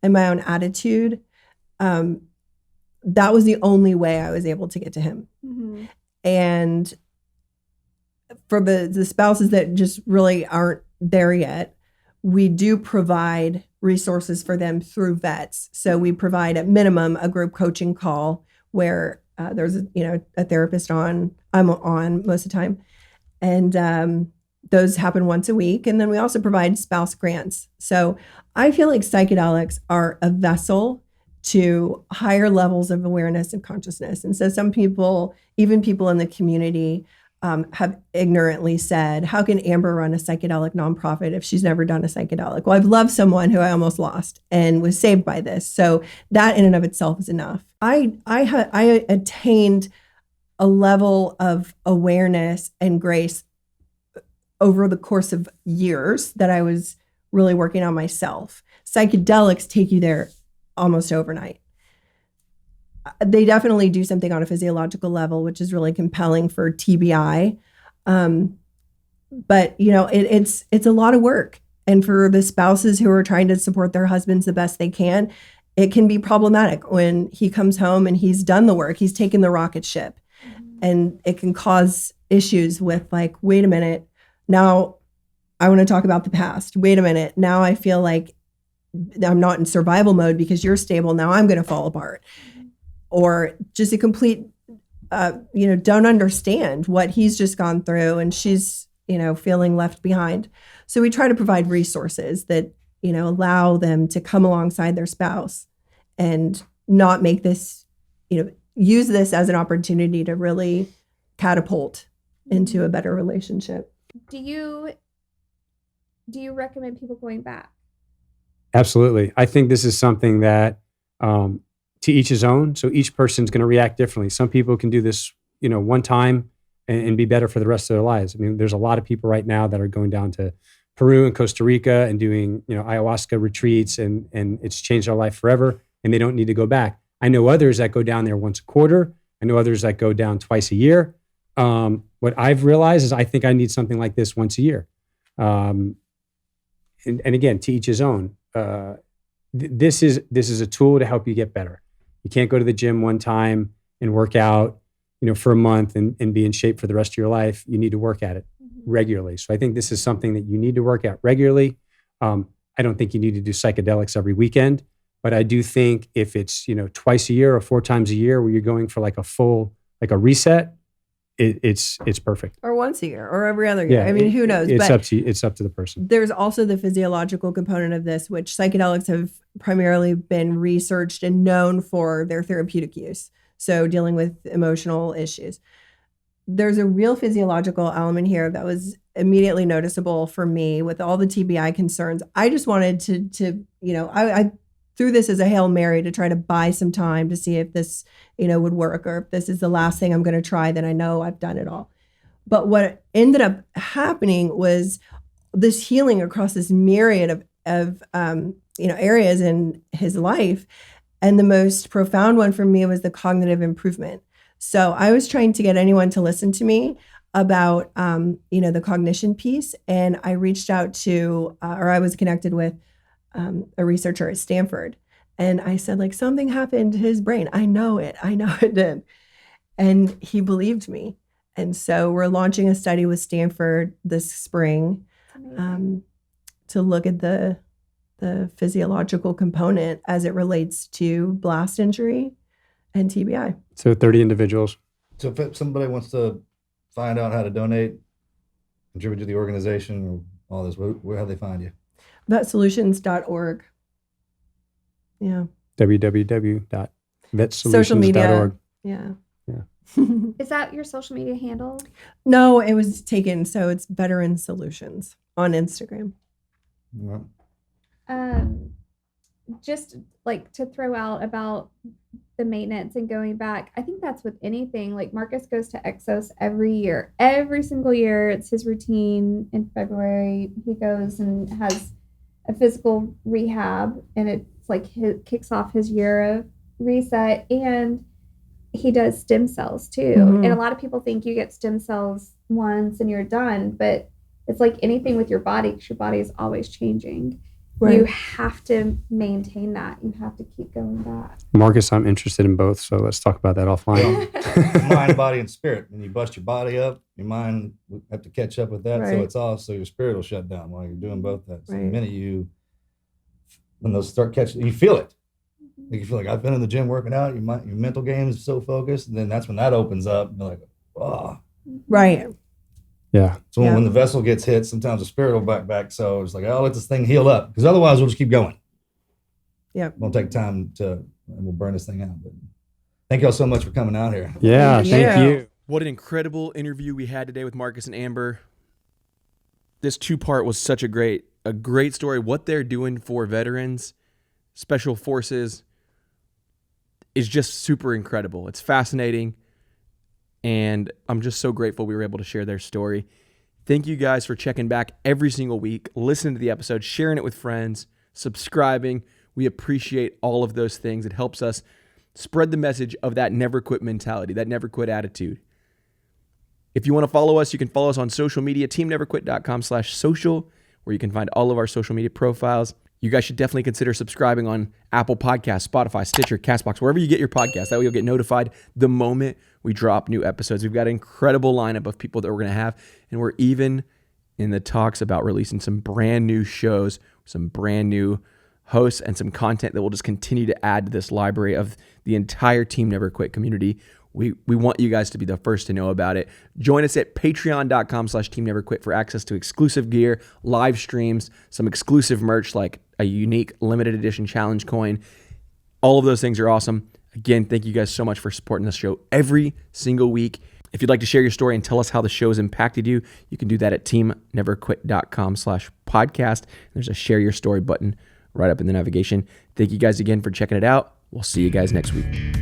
and my own attitude, that was the only way I was able to get to him. Mm-hmm. And for the spouses that just really aren't there yet, we do provide resources for them through vets. So we provide at minimum a group coaching call where there's a therapist on. I'm on most of the time. And those happen once a week. And then we also provide spouse grants. So I feel like psychedelics are a vessel to higher levels of awareness and consciousness. And so some people, even people in the community, have ignorantly said, how can Amber run a psychedelic nonprofit if she's never done a psychedelic? Well, I've loved someone who I almost lost and was saved by this. So that in and of itself is enough. I attained a level of awareness and grace over the course of years that I was really working on myself. Psychedelics take you there almost overnight. They definitely do something on a physiological level, which is really compelling for TBI. But it's a lot of work. And for the spouses who are trying to support their husbands the best they can, it can be problematic when he comes home and he's done the work, he's taken the rocket ship. And it can cause issues with like, wait a minute, now I want to talk about the past. Wait a minute, now I feel like I'm not in survival mode because you're stable. Now I'm going to fall apart. Or just a complete, don't understand what he's just gone through and she's, feeling left behind. So we try to provide resources that, allow them to come alongside their spouse and not make this, use this as an opportunity to really catapult into a better relationship. Do you recommend people going back? Absolutely. I think this is something that to each his own. So each person's going to react differently. Some people can do this, one time and be better for the rest of their lives. I mean, there's a lot of people right now that are going down to Peru and Costa Rica and doing, ayahuasca retreats and it's changed their life forever and they don't need to go back. I know others that go down there once a quarter. I know others that go down twice a year. What I've realized is I think I need something like this once a year. And again, to each his own. This is a tool to help you get better. You can't go to the gym one time and work out, for a month and be in shape for the rest of your life. You need to work at it regularly. So I think this is something that you need to work at regularly. I don't think you need to do psychedelics every weekend, but I do think if it's, twice a year or 4 times a year where you're going for like a full, like a reset, it's perfect. Or once a year or every other year. Yeah, I mean, who knows? It's up to the person. There's also the physiological component of this, which psychedelics have primarily been researched and known for their therapeutic use. So dealing with emotional issues. There's a real physiological element here that was immediately noticeable for me with all the TBI concerns. I just wanted to I threw this as a Hail Mary to try to buy some time to see if this, would work, or if this is the last thing I'm going to try, then I know I've done it all. But what ended up happening was this healing across this myriad of areas in his life. And the most profound one for me was the cognitive improvement. So I was trying to get anyone to listen to me about, the cognition piece. And I reached out to, I was connected with a researcher at Stanford. And I said, like, something happened to his brain. I know it did. And he believed me. And so we're launching a study with Stanford this spring to look at the physiological component as it relates to blast injury and TBI. So 30 individuals. So if somebody wants to find out how to donate, contribute to the organization, or all this, where how they find you? Vetsolutions.org. Yeah. www.vetsolutions.org. Yeah. Is that your social media handle? No, it was taken. So it's Veteran Solutions on Instagram. Yeah. Just like to throw out about the maintenance and going back, I think that's with anything. Like Marcus goes to Exos every single year. It's his routine. In February, he goes and has a physical rehab, and it's like kicks off his year of reset. And he does stem cells too. Mm-hmm. And a lot of people think you get stem cells once and you're done, but it's like anything with your body, because your body is always changing. Right. You have to maintain that. You have to keep going back. Marcus, I'm interested in both, so let's talk about that offline. Mind, body, and spirit. When you bust your body up, your mind will have to catch up with that, right. So it's off, so your spirit will shut down while you're doing both that. So right. The minute when those start catching, you feel it. Like you feel like I've been in the gym working out, your mental game is so focused, and then that's when that opens up, and you're like, oh. Right. Yeah. So when the vessel gets hit, sometimes the spirit will back. So it's like, I'll let this thing heal up, because otherwise we'll just keep going. Yeah. We'll take time and we'll burn this thing out. But thank y'all so much for coming out here. Yeah, thank you. What an incredible interview we had today with Marcus and Amber. This 2-part was such a great story. What they're doing for veterans, special forces, is just super incredible. It's fascinating. And I'm just so grateful we were able to share their story. Thank you guys for checking back every single week, listening to the episode, sharing it with friends, subscribing. We appreciate all of those things. It helps us spread the message of that never quit mentality, that never quit attitude. If you want to follow us, you can follow us on social media, teamneverquit.com/social, where you can find all of our social media profiles. You guys should definitely consider subscribing on Apple Podcasts, Spotify, Stitcher, CastBox, wherever you get your podcast. That way you'll get notified the moment we drop new episodes. We've got an incredible lineup of people that we're going to have, and we're even in the talks about releasing some brand new shows, some brand new hosts, and some content that will just continue to add to this library of the entire Team Never Quit community. We want you guys to be the first to know about it. Join us at patreon.com/Team Never Quit for access to exclusive gear, live streams, some exclusive merch like a unique limited edition challenge coin. All of those things are awesome. Again, thank you guys so much for supporting this show every single week. If you'd like to share your story and tell us how the show has impacted you, you can do that at teamneverquit.com/podcast. There's a share your story button right up in the navigation. Thank you guys again for checking it out. We'll see you guys next week.